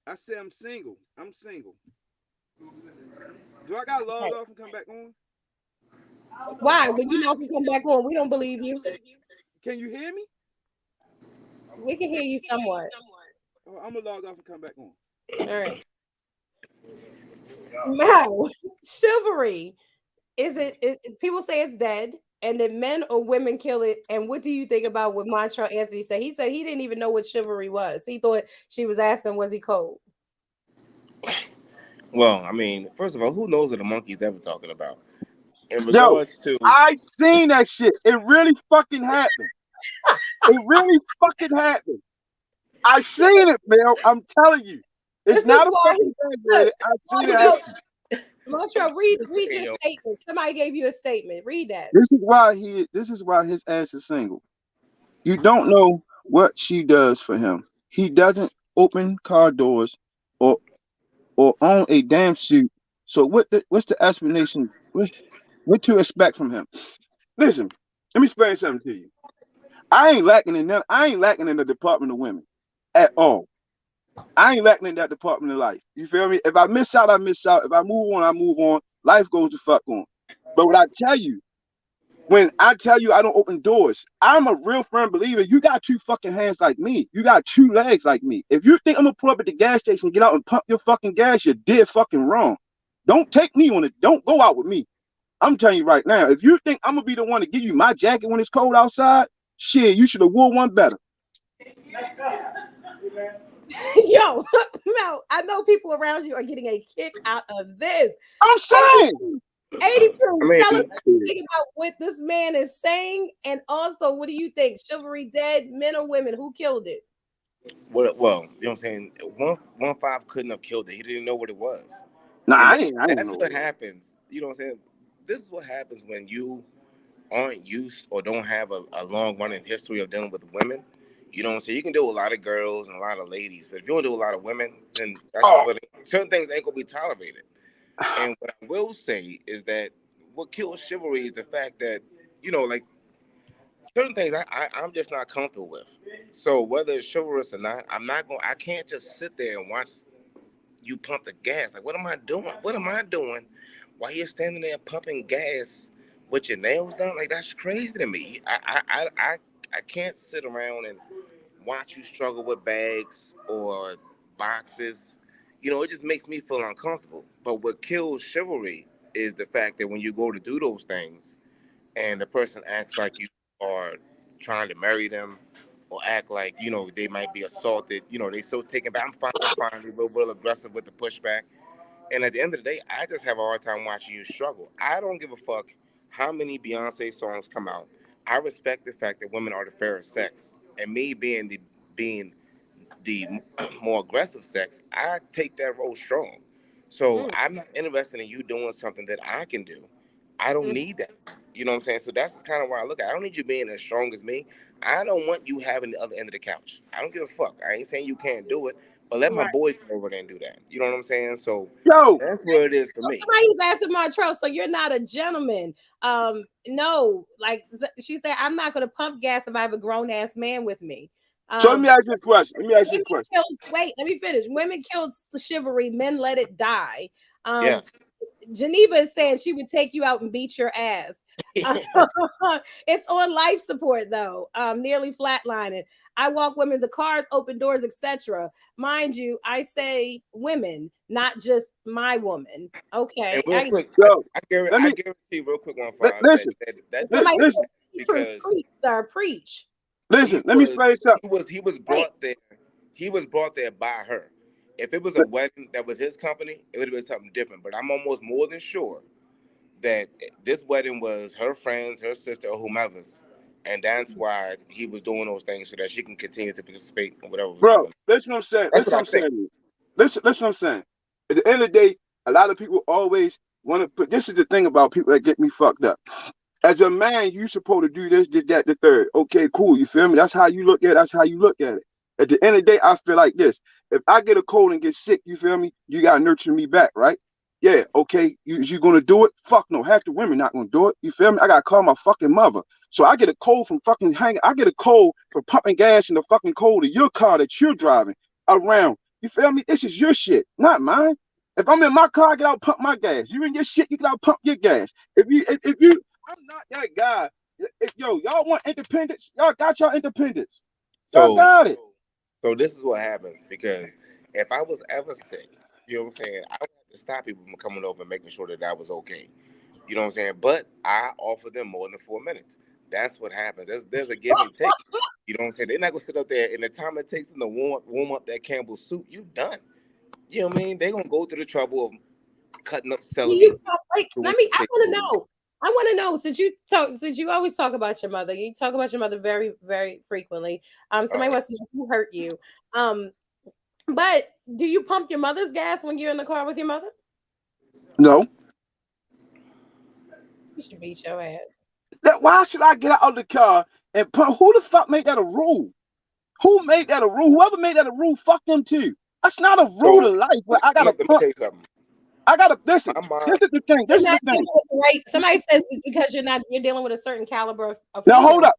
I say I'm single. I'm single. Do I gotta log off and come back on? Why? When you know if you come back on, we don't believe you. Can you hear me? We can hear you somewhat. Oh, I'm gonna log off and come back on. All right. Now, chivalry is people say it's dead, and that men or women kill it. And what do you think about what Montreal Anthony said? He said he didn't even know what chivalry was. He thought she was asking, was he cold? Well, I mean, first of all, who knows what the monkey's ever talking about? In Yo, regards to, I seen that shit. It really fucking happened. It really fucking happened. I seen it, man. I'm telling you. It's This not is a why fucking exaggerated. I seen it Montreal, happen. Montreal, read your statement. Somebody gave you a statement. Read that. This is why his ass is single. You don't know what she does for him. He doesn't open car doors or own a damn suit. So what's the explanation? What to expect from him? Listen, let me explain something to you. I ain't lacking in none. I ain't lacking in the department of women at all. I ain't lacking in that department of life. You feel me? If I miss out, I miss out. If I move on, I move on. Life goes the fuck on. But what I tell you, when I tell you I don't open doors, I'm a real firm believer. You got two fucking hands like me. You got two legs like me. If you think I'm gonna pull up at the gas station and get out and pump your fucking gas, you're dead fucking wrong. Don't take me on it. Don't go out with me. I'm telling you right now. If you think I'm gonna be the one to give you my jacket when it's cold outside, shit, you should have wore one better. Yo, Mel, I know people around you are getting a kick out of this. I'm saying. 80 proof. I mean, Tell us what you think about what this man is saying, and also what do you think? Chivalry dead, men or women? Who killed it? well, you know what I'm saying? 115 couldn't have killed it. He didn't know what it was. Nah, And I ain't that's know. what happens. You know what I'm saying? This is what happens when you aren't used or don't have a long running history of dealing with women. You know what I'm saying? You can deal with a lot of girls and a lot of ladies, but if you don't deal with a lot of women, then that's just Oh, what certain things ain't gonna be tolerated. And what I will say is that what kills chivalry is the fact that, like certain things I'm just not comfortable with. So whether it's chivalrous or not, I can't just sit there and watch you pump the gas. Like, what am I doing? What am I doing while you're standing there pumping gas with your nails done? Like, that's crazy to me. I can't sit around and watch you struggle with bags or boxes. It just makes me feel uncomfortable. But what kills chivalry is the fact that when you go to do those things and the person acts like you are trying to marry them or act like they might be assaulted, they so taken back. I'm finally real aggressive with the pushback, and at the end of the day, I just have a hard time watching you struggle. I don't give a fuck how many Beyonce songs come out. I respect the fact that women are the fairest sex, and me being the more aggressive sex, I take that role strong. So Mm, I'm not interested in you doing something that I can do. I don't mm, need that. You know what I'm saying? So that's kind of where I look at it. I don't need you being as strong as me. I don't want you having the other end of the couch. I don't give a fuck. I ain't saying you can't do it, but let my right. boys go over there and do that. You know what I'm saying? So yo, that's where it is for So me. somebody was asking Montreal, so you're not a gentleman. No, like she said, I'm not gonna pump gas if I have a grown ass man with me. so let me ask you this question. Let me ask you Women this question. wait, let me finish. Women killed chivalry, men let it die. Um, Yes. Geneva is saying she would take you out and beat your ass. It's on life support though. Nearly flatlining. I walk women to cars, open doors, etc. Mind you, I say women, not just my woman. And Okay. real quick, Yo, let I me guarantee you real quick 1-5 that listen, that Somebody doesn't listen, said, happen proof, because preach, sir, preach. listen. Let me explain something. he was Wait, brought there. He was brought there by her. If it was a wedding that was his company, it would have been something different. But I'm almost more than sure that this wedding was her friends, her sister, or whomever's, and that's why he was doing those things so that she can continue to participate in whatever was Bro, going on. listen what I'm saying. That's Listen what what I I'm think. saying. Listen what I'm saying. At the end of the day, a lot of people always want to put this is the thing about people that get me fucked up. As a man, you supposed to do this, did that, the third. Okay, cool. You feel me? That's how you look at it. That's how you look at it. At the end of the day, I feel like this. If I get a cold and get sick, you feel me? You gotta nurture me back, right? Yeah, okay. You gonna do it? Fuck no. Half the women not gonna do it. You feel me? I gotta call my fucking mother. So I get a cold from fucking hanging. I get a cold from pumping gas in the fucking cold of your car that you're driving around. You feel me? This is your shit, not mine. If I'm in my car, I get out pump my gas. You in your shit, you get out pump your gas. If you I'm not that guy. Y'all want independence? Y'all got y'all independence. Y'all So, got it. so this is what happens because if I was ever sick, you know what I'm saying, I would have to stop people from coming over and making sure that was okay. You know what I'm saying? But I offer them more than 4 minutes. That's what happens. There's a give and take. You know what I'm saying? They're not gonna sit up there and the time it takes them to warm up that Campbell's soup, you done. You know what I mean? They're gonna go through the trouble of cutting up celery. Like, I want to know since you always talk about your mother. You talk about your mother very, very frequently. Somebody wants to know who hurt you. But do you pump your mother's gas when you're in the car with your mother? No. You should beat your ass. Why should I get out of the car and pump? Who the fuck made that a rule? Who made that a rule? Whoever made that a rule, fuck them too. That's not a rule of life. But I gotta pump. I gotta listen. This is the thing. This is the thing. Right? Somebody says it's because you're dealing with a certain caliber of now hold up.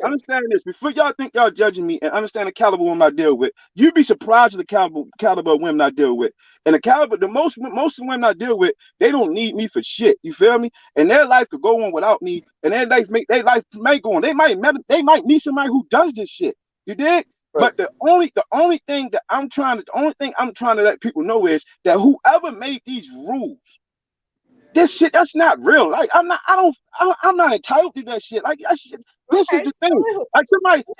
Understand this before y'all think y'all judging me, and understand the caliber of women I deal with. You'd be surprised at the caliber of women I deal with. And the most women I deal with, they don't need me for shit. You feel me? And their life could go on without me, and their life may go on. They might meet somebody who does this shit. You dig? But the only thing I'm trying to let people know is that whoever made these rules, this shit, that's not real. Like I'm not entitled to that shit. Like that shit, this is the thing.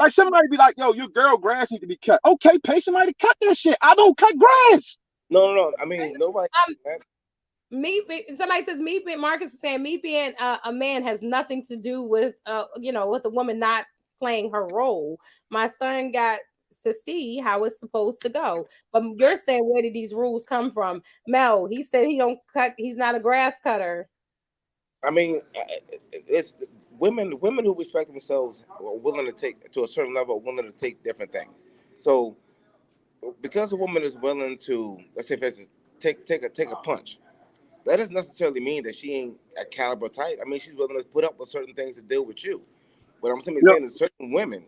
Like somebody be like, yo, your girl grass need to be cut. Okay, pay somebody to cut that shit. I don't cut grass. No. I mean, nobody. Somebody says Marcus is saying me being a man has nothing to do with with the woman not playing her role. My son got to see how it's supposed to go. But you're saying, where did these rules come from? Mel, he said he don't cut. He's not a grass cutter. I mean, it's women who respect themselves are willing to take to a certain level, willing to take different things. So because a woman is willing to, let's say, for instance, take a punch, that doesn't necessarily mean that she ain't a caliber type. I mean, she's willing to put up with certain things to deal with you. But I'm simply saying that certain women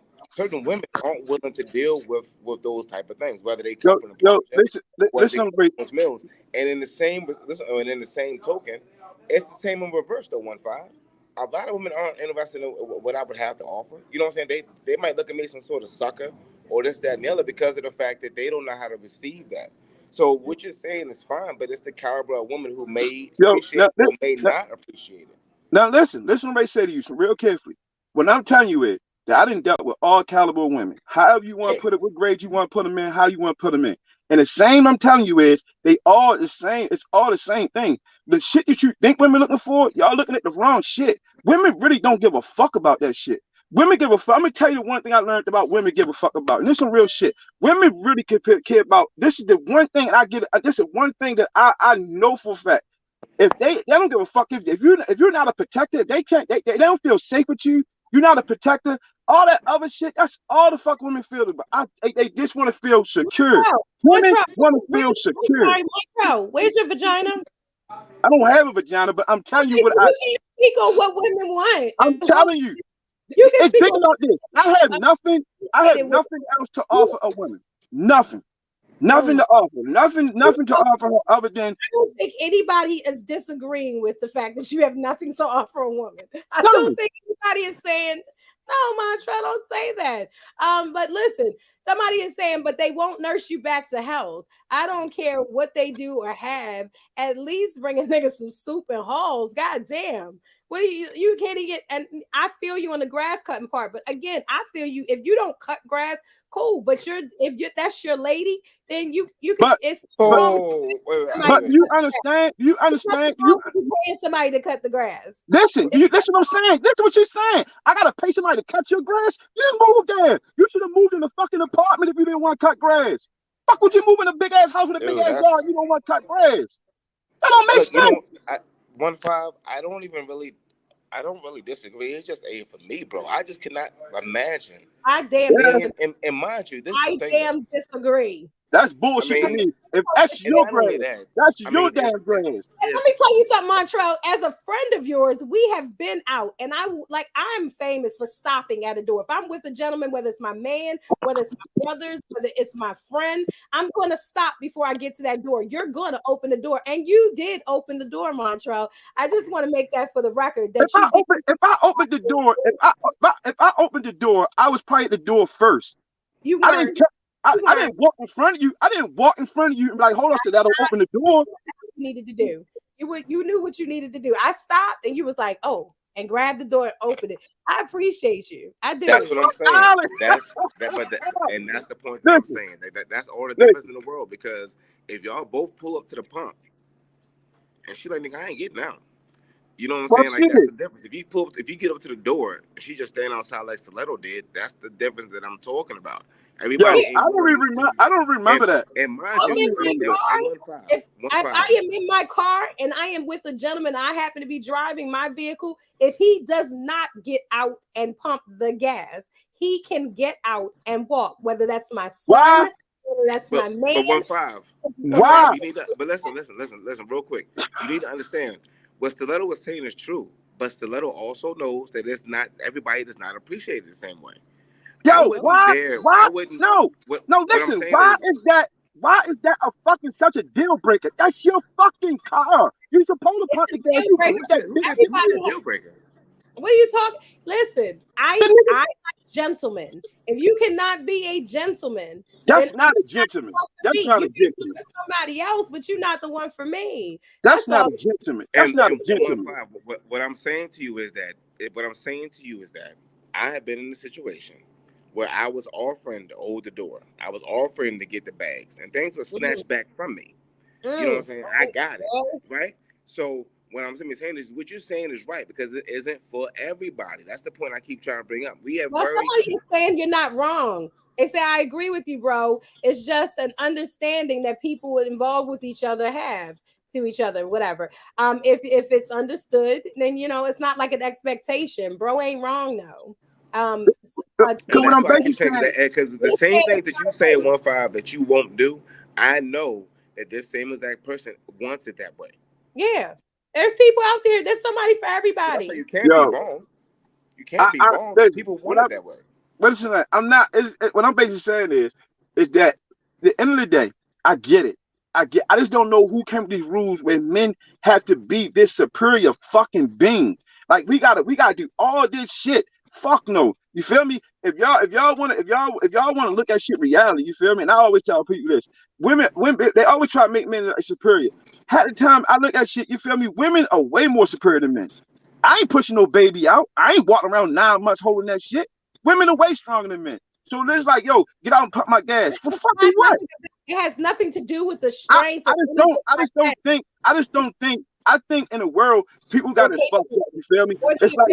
aren't willing to deal with those type of things, whether they come from the mills. And in the same token, it's the same in reverse though. 1-5. A lot of women aren't interested in what I would have to offer. You know what I'm saying? They might look at me some sort of sucker or this, that, and the other because of the fact that they don't know how to receive that. So what you're saying is fine, but it's the caliber of woman who may appreciate it or may not appreciate it. Now listen what I say to you so real carefully. What I'm telling you is that I didn't dealt with all caliber of women. However you want to put it, what grade you want to put them in, how you want to put them in. And the same I'm telling you is they all the same. It's all the same thing. The shit that you think women looking for, y'all looking at the wrong shit. Women really don't give a fuck about that shit. Women give a fuck. I'm gonna tell you the one thing I learned about women give a fuck about, and this is some real shit. Women really care about. This is the one thing this is one thing that I know for a fact. If they don't give a fuck if you're not a protector, they don't feel safe with you. You're not a protector. All that other shit, that's all the fuck women feel about. They just want to feel secure. Women want to feel secure. Sorry, where's your vagina? I don't have a vagina, but I'm telling you what I speak on what women want. I'm telling you. You can think about this. I have nothing else to offer a woman. Nothing to offer. Nothing to offer her other than. I don't think anybody is disagreeing with the fact that you have nothing to offer a woman. I don't think anybody is saying, no, Mantra, don't say that. But listen, somebody is saying, but they won't nurse you back to health. I don't care what they do or have. At least bring a nigga some soup and halls. God damn. What do you can't even get? And I feel you on the grass cutting part, but again, I feel you if you don't cut grass, cool. But that's your lady, then you can. But you understand? You paying somebody to cut the grass. Listen, listen what I'm saying. Listen what you're saying. I gotta pay somebody to cut your grass. You moved there. You should have moved in a fucking apartment if you didn't want to cut grass. Fuck would you move in a big ass house with a big ass yard? You don't want to cut grass. That don't make sense. 1-5. I don't really disagree. It's just for me, bro. I just cannot imagine. I damn disagree. And mind you, this I damn disagree. That's bullshit to me. If that's your grass, that's your damn grass. Let me tell you something, Montrell. As a friend of yours, we have been out, and I'm famous for stopping at a door. If I'm with a gentleman, whether it's my man, whether it's my brothers, whether it's my friend, I'm going to stop before I get to that door. You're going to open the door, and you did open the door, Montrell. I just want to make that for the record. That if I opened the door, I was probably at the door first. You weren't. I didn't walk in front of you. I didn't walk in front of you and be like, hold on, so that'll open the door. You needed to do. You knew what you needed to do. I stopped and you was like, oh, and grabbed the door and opened it. I appreciate you. I do. That's what I'm saying. And that's the point that I'm saying. That's all the difference in the world, because if y'all both pull up to the pump and she like, nigga, I ain't getting out. You know what I'm saying? Like, that's the difference. If you get up to the door and she just stand outside like Stiletto did, that's the difference that I'm talking about. Everybody, I don't remember that. And mind you, if I am in my car and I am with a gentleman, I happen to be driving my vehicle. If he does not get out and pump the gas, he can get out and walk. Whether that's my son, whether that's my man. But 1-5. Wow. But listen, real quick. You need to understand what Stiletto was saying is true, but Stiletto also knows that it's not everybody does not appreciate it the same way. Yo, why? No, listen. Why is that a fucking such a deal breaker? That's your fucking car. You're supposed to pump the gas. Deal breaker. What are you talking? Listen, I like gentlemen. If you cannot be a gentleman, that's not a gentleman. That's not a gentleman. Somebody else, but you're not the one for me. That's not a gentleman. That's not a gentleman. What I'm saying to you is that I have been in a situation where I was offering to hold the door. I was offering to get the bags, and things were snatched back from me. You know what I'm saying? I got it, right? So what I'm saying is, what you're saying is right, because it isn't for everybody. That's the point I keep trying to bring up. Somebody is saying you're not wrong. They say, I agree with you, bro. It's just an understanding that people involved with each other have to each other, whatever. If it's understood, then, it's not like an expectation. Bro ain't wrong, though. Because the same things that you say in 1-5 that you won't do, I know that this same exact person wants it that way. Yeah. There's people out there. There's somebody for everybody. So you can't be wrong. You can't be wrong. People want it that way. Listen, I'm not. What I'm basically saying is that at the end of the day, I get it. I just don't know who came with these rules where men have to be this superior fucking being. Like we gotta do all this shit. Fuck no. You feel me? If y'all wanna look at shit reality, you feel me? And I always tell people this: women, they always try to make men superior. At the time I look at shit, you feel me? Women are way more superior than men. I ain't pushing no baby out. I ain't walking around 9 months holding that shit. Women are way stronger than men. So it's like, yo, get out and pump my gas. For fucking what? It has nothing to do with the strength. I just don't think. I think in the world, people got to fuck up. You feel me? It's like,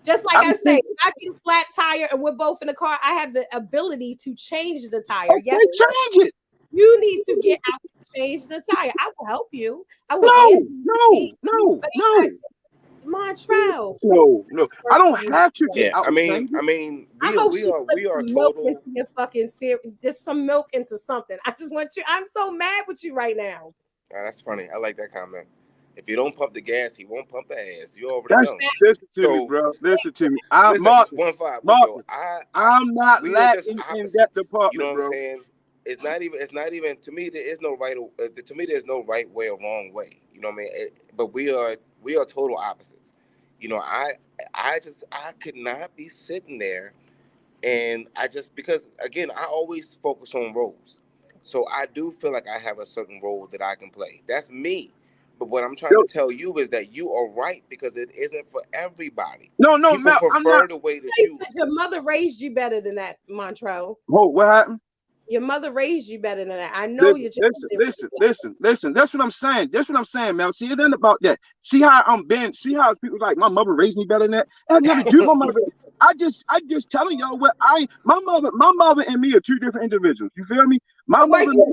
just like I say, I get a flat tire and we're both in the car. I have the ability to change the tire. Okay, yes, change it. You need to get out and change the tire. I will help you. I will. No. Montreal. No. I don't have to get out. I mean, we are total. Into your fucking just some milk into something. I just want you. I'm so mad with you right now. Oh, that's funny. I like that comment. If you don't pump the gas, he won't pump the ass. You already know. Listen to me, bro. Listen to me. I'm 1-5. I'm not lacking in that department, you know what bro. I'm saying? It's not even. To me, there is no right. To me, there's no right way or wrong way. You know what I mean? But we are total opposites. I could not be sitting there, and because again, I always focus on roles. So I do feel like I have a certain role that I can play. That's me. But what I'm trying to tell you is that you are right, because it isn't for everybody. No, People Mel, prefer I'm not. The way that your mother raised you better than that, Montrell. Whoa, what happened? Your mother raised you better than that. I know you. Listen. That's what I'm saying. Mel. See, it ain't about that. See how I'm been. See how people like my mother raised me better than that. It had nothing to do with my mother. I just telling y'all what my mother and me are two different individuals. You feel me? My mother. Did your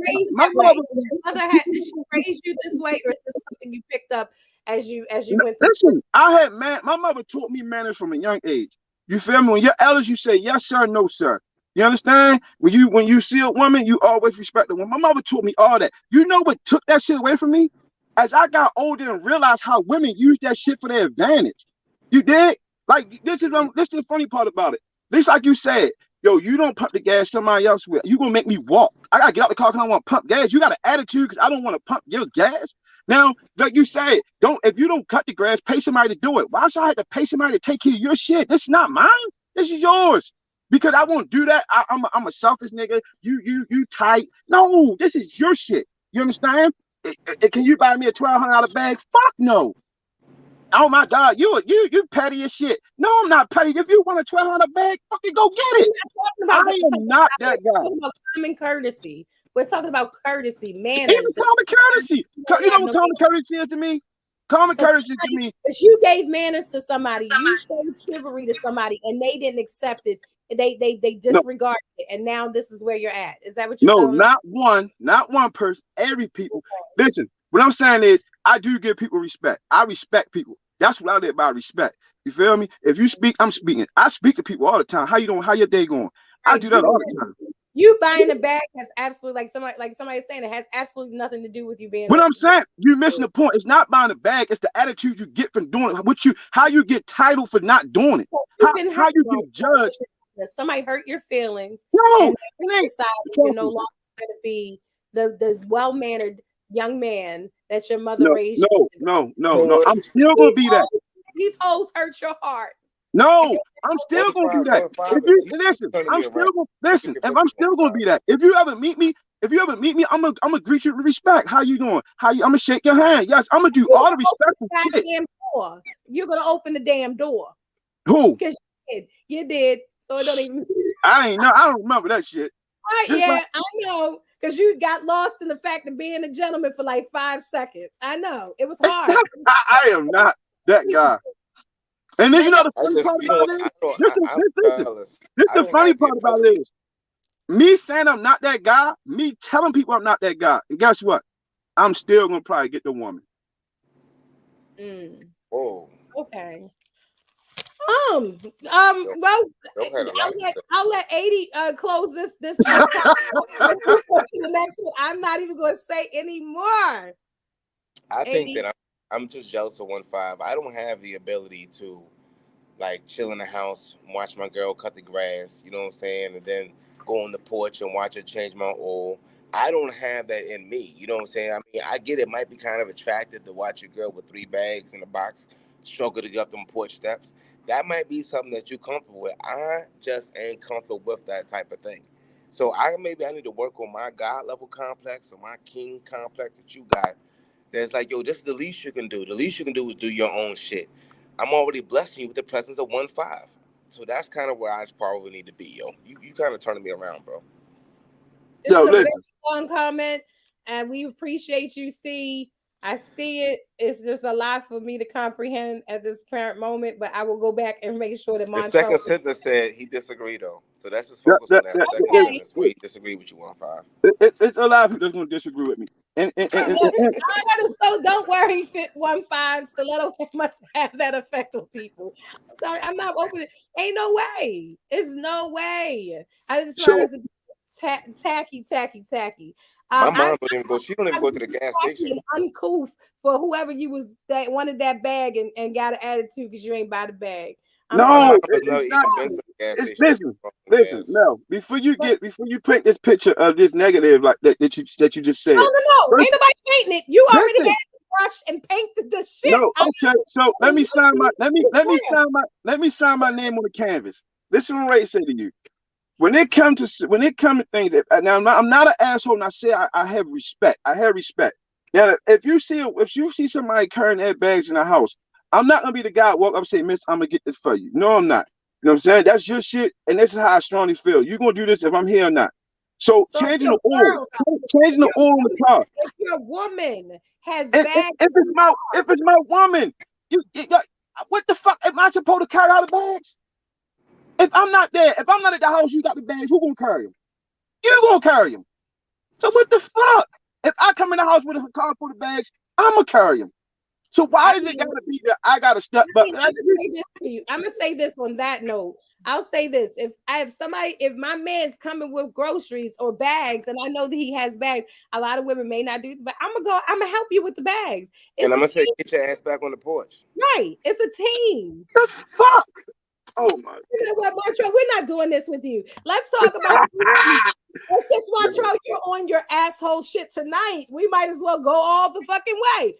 mother did she raise you this way, or is this something you picked up as you went through? Listen, my mother taught me manners from a young age. You feel me? When you're elders, you say yes sir, no sir. You understand? When you see a woman, you always respect the woman. My mother taught me all that. You know what took that shit away from me? As I got older and realized how women use that shit for their advantage. You did? Like this is the funny part about it. This, like you said, yo, you don't pump the gas, somebody else will. You gonna make me walk. I gotta get out the car because I want to pump gas. You got an attitude because I don't want to pump your gas. Now, like you said, if you don't cut the grass, pay somebody to do it. Why should I have to pay somebody to take care of your shit? This is not mine. This is yours. because I won't do that. I'm a selfish nigga. You tight. No, this is your shit. You understand? Can you buy me a $1,200 bag? Fuck no. Oh my God, you petty as shit. No, I'm not petty. If you want a $1,200 bag, fucking go get it. I am not that guy. We're talking about common courtesy. We're talking about courtesy, manners. Even common courtesy. You know what common courtesy is to me? Common courtesy to me. Because you gave manners to somebody, you showed chivalry to somebody, and they didn't accept it. They disregarded it, and now this is where you're at. Is that what you're saying? No, not one person. Every people. Okay. Listen, what I'm saying is, I do give people respect. I respect people. That's what I live by, respect. You feel me? If you speak, I'm speaking. I speak to people all the time. How you doing? How your day going? I do that all the time. You buying a bag has absolutely, like somebody saying, it has absolutely nothing to do with you being. What I'm saying, you're missing the point. It's not buying a bag. It's the attitude you get from doing it. How you get titled for not doing it. How you get judged. Somebody hurt your feelings. No, and decide you're no longer going to be the well-mannered young man that your mother raised. No. I'm still gonna be that. These hoes hurt your heart. No, I'm still gonna do that. If you listen, I'm still gonna be that. If you ever meet me, I'm gonna greet you with respect. How you doing? I'm gonna shake your hand. Yes, I'm gonna do all the respectful shit. You're gonna open the damn door. Who? Because you did. So it don't even. I don't remember that shit. I know. Because you got lost in the fact of being a gentleman for like 5 seconds. I know. It was hard. I am not that guy. And then you know the funny part about it? The funny part about it is, me saying I'm not that guy, me telling people I'm not that guy. And guess what? I'm still going to probably get the woman. Oh. Okay. Well, I'll let 80 close this topic. To the next one. I'm not even going to say anymore. I think that I'm just jealous of 1.5. I don't have the ability to like chill in the house, watch my girl cut the grass, you know what I'm saying, and then go on the porch and watch her change my oil. I don't have that in me, you know what I'm saying? I mean, I get it might be kind of attractive to watch your girl with 3 bags in a box, struggle to get up them porch steps. That might be something that you're comfortable with. I just ain't comfortable with that type of thing. So I need to work on my God level complex or my king complex that you got. That's like, yo, this is the least you can do. The least you can do is do your own shit. I'm already blessing you with the presence of 1.5. So that's kind of where I probably need to be, yo. You kind of turning me around, bro. This is a very long comment, and we appreciate you, C. I see it. It's just a lot for me to comprehend at this current moment, but I will go back and make sure that the second sentence said he disagreed, though. So that's just focus on that second sentence where he disagreed with you 1.5. It's a lot of people that's going to disagree with me. So don't worry, Fit 1.5 stiletto must have that effect on people. I'm sorry, I'm not opening. Ain't no way. It's no way. I just wanted to be tacky. My mom don't even go. She don't even go to the gas station. Uncouth for whoever you was that wanted that bag and got an attitude because you ain't buy the bag. It's not. Listen. No, before you paint this picture of this negative like that you just said. No. Ain't nobody painting it. You already had to brush and paint the shit. No, okay. So let me sign my name on the canvas. Listen to what Ray said to you. When it comes to things, now I'm not an asshole, and I say I have respect. I have respect. Now, if you see somebody carrying their bags in the house, I'm not gonna be the guy walk up and say, "Miss, I'm gonna get this for you." No, I'm not. You know what I'm saying? That's your shit, and this is how I strongly feel. You're gonna do this if I'm here or not. So changing the oil in the car. If your woman has bags, if it's my woman, you what the fuck am I supposed to carry out the bags? If I'm not there, if I'm not at the house, you got the bags, who gonna carry them? You gonna carry them. So what the fuck? If I come in the house with a car full of bags, I'm gonna carry them. So why is it gotta be that I gotta step up? I'm gonna say this on that note. I'll say this: if my man's coming with groceries or bags, and I know that he has bags, a lot of women may not do, but I'm gonna help you with the bags. And I'm gonna say, get your ass back on the porch. Right, it's a team. The fuck. Oh my! You know what, Montreal? We're not doing this with you. Let's talk about. Since Montreal, you're on your asshole shit tonight, we might as well go all the fucking way.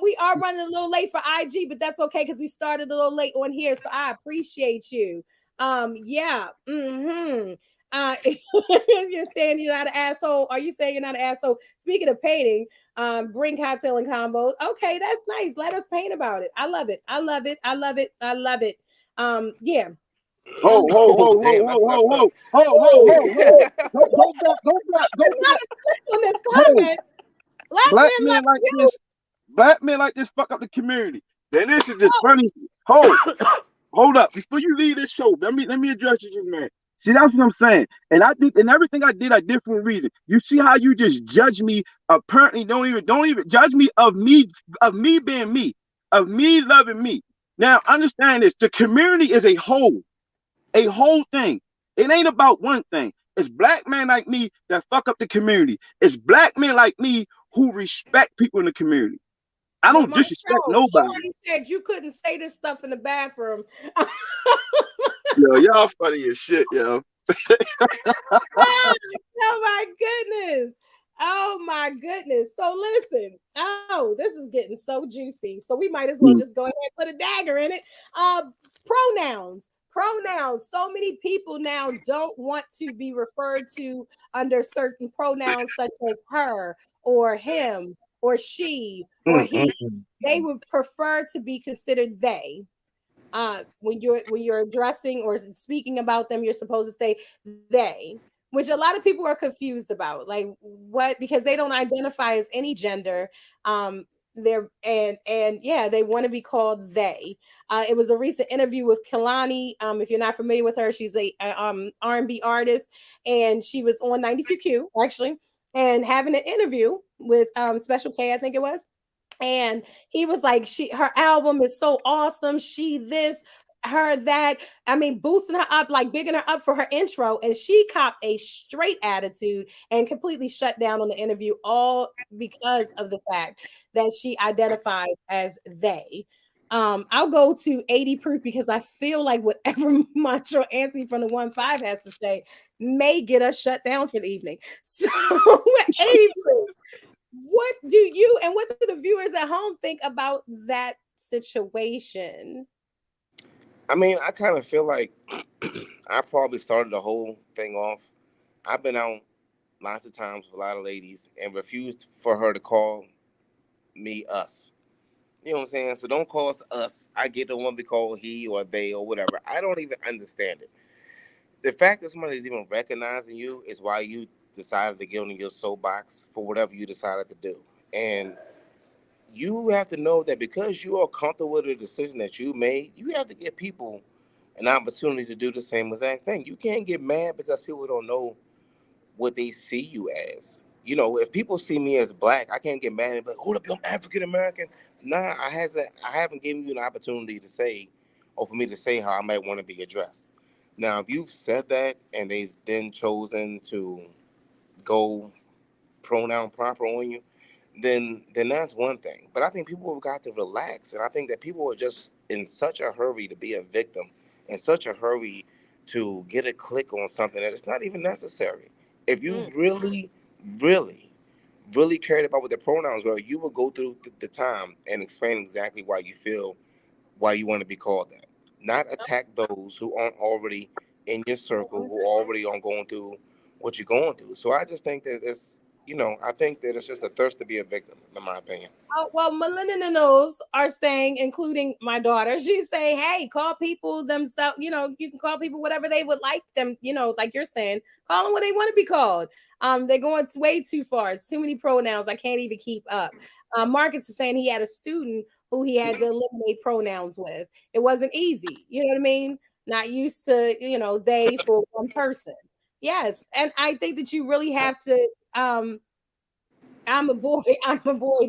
We are running a little late for IG, but that's okay because we started a little late on here. So I appreciate you. Yeah. You're saying you're not an asshole. Are you saying you're not an asshole? Speaking of painting, bring cocktail and combos. Okay, that's nice. Let us paint about it. I love it. I love it. I love it. I love it. Yeah. Ho, Um, ho, ho, Oh, ho, damn, ho, that's ho, messed up. ho, ho, ho, oh, ho, ho. Go back, go back, go there's not back. a click on this Ho, comment. Black black men men like like you. this, black men like this fuck up the community. Then this is just funny. Ho, hold up. Before you leave this show, let me address you, man. See, that's what I'm saying. And everything I did for a reason. You see how you just judge me, apparently don't even judge me of me being me, of me loving me. Now understand this. The community is a whole thing. It ain't about one thing. It's black men like me that fuck up the community. It's black men like me who respect people in the community. I Well, don't Maestro, disrespect nobody. somebody said you couldn't say this stuff in the bathroom. Yo, y'all funny as shit, yo. Oh my goodness. Oh my goodness. So listen. Oh, this is getting so juicy. So we might as well Mm, just go ahead and put a dagger in it. Pronouns. Pronouns. So many people now don't want to be referred to under certain pronouns such as her or him or she or mm, he. mm, They would prefer to be considered they. When you're addressing or speaking about them, you're supposed to say they, which a lot of people are confused about. Like what? Because they don't identify as any gender. They're and yeah, they want to be called they. It was a recent interview with Kalani. If you're not familiar with her, she's a R&B artist, and she was on 92Q actually, and having an interview with Special K, I think it was, and he was like, her album is so awesome, she this, her that, I mean, boosting her up, like bigging her up for her intro, and she copped a straight attitude and completely shut down on the interview, all because of the fact that she identifies as they. I'll go to 80 proof because I feel like whatever Macho Anthony from the 1-5 has to say may get us shut down for the evening. So 80 proof, what do you and what do the viewers at home think about that situation? I mean, I kind of feel like I probably started the whole thing off. I've been out lots of times with a lot of ladies and refused for her to call me us. You know what I'm saying? So don't call us us. I get the one to be called he or they or whatever. I don't even understand it. The fact that somebody is even recognizing you is why you decided to get on your soapbox for whatever you decided to do. And you have to know that because you are comfortable with the decision that you made, you have to give people an opportunity to do the same exact thing. You can't get mad because people don't know what they see you as. You know, if people see me as black, I can't get mad and be like, "Hold up, I'm African American." Nah, I haven't given you an opportunity to say, or for me to say how I might want to be addressed. Now, if you've said that and they've then chosen to go pronoun proper on you, then that's one thing. But I think people have got to relax, and I think that people are just in such a hurry to be a victim, in such a hurry to get a click on something that it's not even necessary. If you Mm. really, really, really cared about what the pronouns were, you would go through the time and explain exactly why you feel why you want to be called that. Not attack those who aren't already in your circle, who already aren't going through what you're going through. So I just think that I think that it's just a thirst to be a victim, in my opinion. Oh, well, millennials are saying, including my daughter, she's saying, hey, call people themselves, you can call people whatever they would like them, like you're saying, call them what they want to be called. They're going way too far. It's too many pronouns. I can't even keep up. Marcus is saying he had a student who he had to eliminate pronouns with. It wasn't easy. You know what I mean? Not used to, they for one person. Yes. And I think that you really have to, I'm a boy. I'm a boy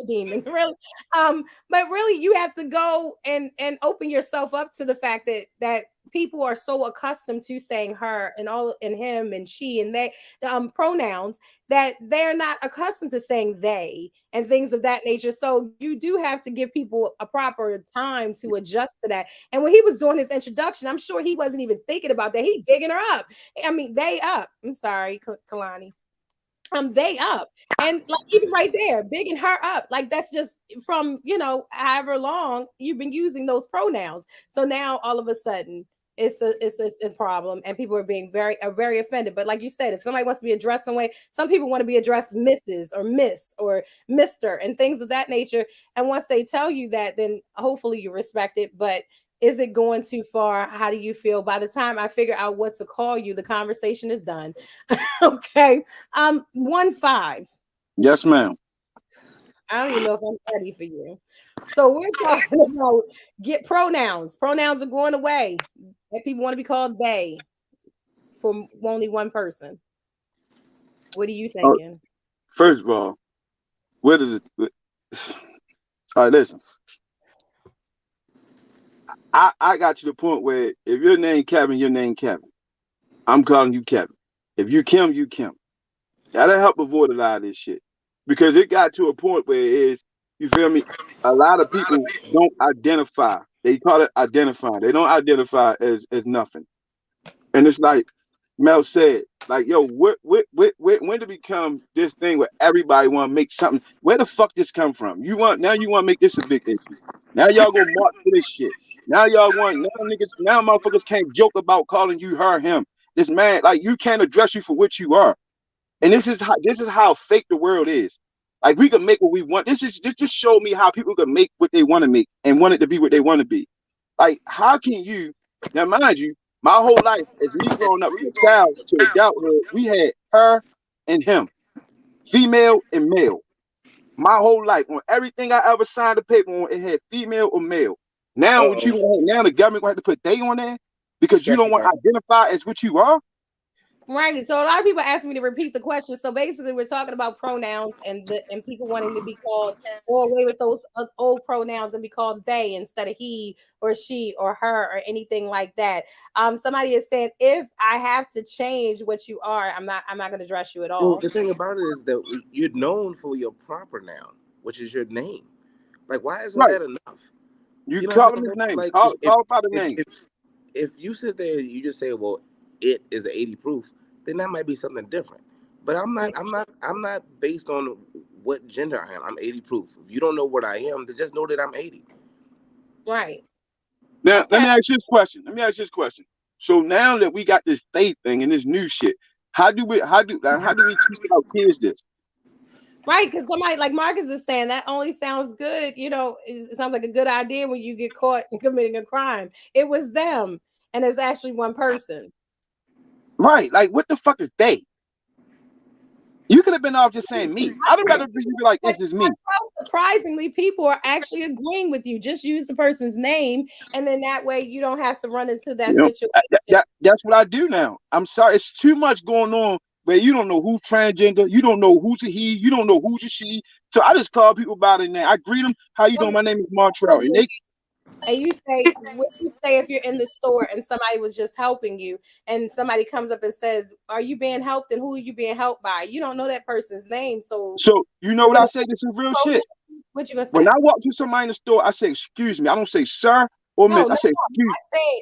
demon. Really. But really, you have to go and open yourself up to the fact that people are so accustomed to saying her and all and him and she and they pronouns that they're not accustomed to saying they and things of that nature. So you do have to give people a proper time to adjust to that. And when he was doing his introduction, I'm sure he wasn't even thinking about that. He bigging her up. I mean, they up. I'm sorry, Kalani, they up, and like even right there bigging her up, like that's just from however long you've been using those pronouns, so now all of a sudden it's a problem, and people are being very offended. But like you said, if somebody wants to be addressed some way, some people want to be addressed Mrs. or Miss or Mister and things of that nature. And once they tell you that, then hopefully you respect it. But is it going too far? How do you feel? By the time I figure out what to call you, the conversation is done. Okay. 1-5. Yes, ma'am. I don't even know if I'm ready for you. So we're talking about get pronouns. Pronouns are going away. And people want to be called they for only one person. What are you Oh, thinking? first of all, where does it? All right, listen. I got to the point where if your name Kevin, your name Kevin. I'm calling you Kevin. If you Kim, you Kim. That'll help avoid a lot of this shit. Because it got to a point where it is, you feel me? A lot of people don't identify. They call it identifying. They don't identify as nothing. And it's like Mel said, like, yo, when did it become this thing where everybody want to make something? Where the fuck this come from? You want to make this a big issue. Now y'all go march for this shit. Now now motherfuckers can't joke about calling you her, him. This man, like you can't address you for what you are. And this is how fake the world is. Like we can make what we want. This just show me how people can make what they want to make and want it to be what they want to be. Like how can you now mind you, my whole life as me growing up from a child to adulthood, we had her and him, female and male. My whole life on everything I ever signed a paper on, it had female or male. Now what you now the government gonna have to put they on there because you don't want to identify as what you are. Right. So a lot of people ask me to repeat the question. So basically, we're talking about pronouns and people wanting to be called or away with those old pronouns and be called they instead of he or she or her or anything like that. Somebody is saying if I have to change what you are, I'm not going to address you at all. Well, the thing about it is that you're known for your proper noun, which is your name. Like, why isn't that enough? You call him his name. Like, call by the name. If you sit there and you just say, "Well, it is an 80 proof," then that might be something different. But I'm not based on what gender I am. I'm 80 proof. If you don't know what I am, then just know that I'm 80. Right. Now let me ask you this question. So now that we got this they thing and this new shit, how do we teach our kids this? Right, because somebody like Marcus is saying that only sounds good. It sounds like a good idea when you get caught committing a crime. It was them, and it's actually one person. Right, like what the fuck is they? You could have been off just saying me. I'd have rather you be like, this is me. Surprisingly, people are actually agreeing with you. Just use the person's name, and then that way you don't have to run into that situation. That's what I do now. I'm sorry, it's too much going on where you don't know who's transgender, you don't know who's a he, you don't know who's a she. So I just call people by their name. I greet them. How you doing? My name is Montreal. And you say, what you say if you're in the store and somebody was just helping you and somebody comes up and says, are you being helped and who are you being helped by? You don't know that person's name. So you know what I say? This is real shit. What you gonna say? When I walk to somebody in the store, I say, excuse me. I don't say sir or miss. I say, excuse me.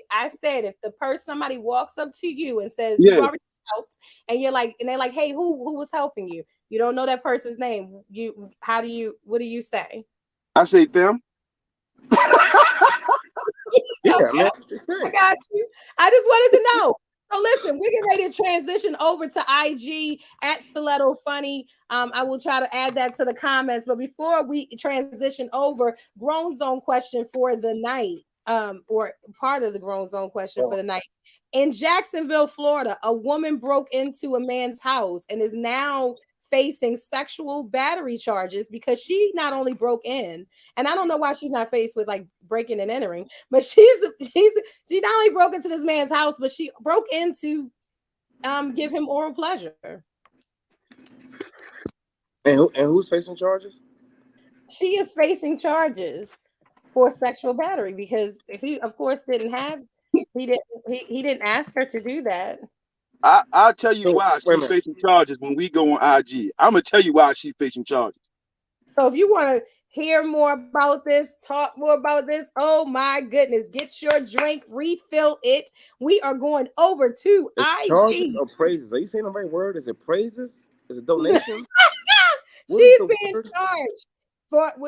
I said if somebody walks up to you and says, you already helped, and you're like, and they're like, hey, who was helping you? You don't know that person's name. What do you say? I say them. Yeah, okay. Man, I got you. I just wanted to know. So listen, we're getting ready to transition over to IG at Stiletto Funny. I will try to add that to the comments. But before we transition over, Grown Zone question for the night, or part of the Grown Zone question for the night. In Jacksonville, Florida, a woman broke into a man's house and is now facing sexual battery charges because she not only broke in, and I don't know why she's not faced with like breaking and entering, but she not only broke into this man's house, but she broke in to give him oral pleasure. And who's facing charges? She is facing charges for sexual battery because he, of course, he didn't ask her to do that. I'll tell you why she's facing charges when we go on IG. I'm gonna tell you why she's facing charges. So if you want to hear more about this, talk more about this, oh my goodness, get your drink, refill it. We are going over to IG. Charges or praises? Are you saying the right word? Is it praises? Is it donation? She's being charged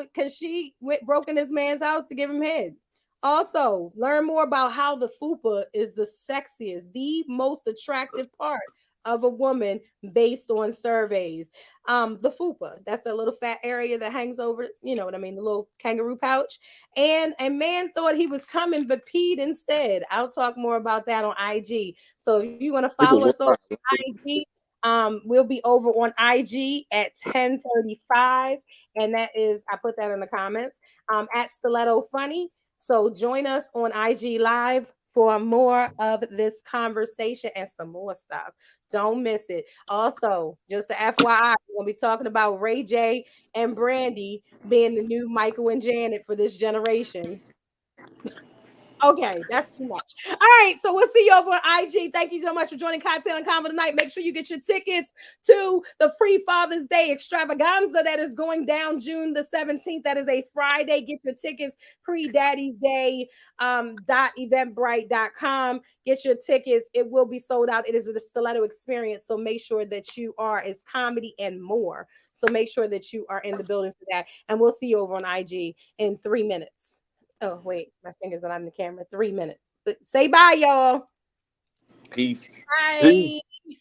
because she broke in this man's house to give him head. Also, learn more about how the fupa is the sexiest, the most attractive part of a woman based on surveys. The fupa, that's a little fat area that hangs over, you know what I mean, the little kangaroo pouch. And a man thought he was coming but peed instead. I'll talk more about that on IG. So if you want to It follow was us over wild. on IG, we'll be over on IG at 10:35, and that is, I put that in the comments, at Stiletto Funny. So join us on IG Live for more of this conversation and some more stuff. Don't miss it. Also, just a FYI, we're gonna be talking about Ray J and Brandy being the new Michael and Janet for this generation. Okay, that's too much. All right, so we'll see you over on IG. Thank you so much for joining Cocktail and Convo tonight. Make sure you get your tickets to the pre-Father's Day extravaganza that is going down June the 17th. That is a Friday. Get your tickets pre-Daddy's Day .eventbrite.com. Get your tickets. It will be sold out. It is a stiletto experience, so make sure that you are. It's comedy and more. So make sure that you are in the building for that. And we'll see you over on IG in 3 minutes. Oh, wait, my fingers are not in the camera. 3 minutes. But say bye, y'all. Peace. Peace. Bye.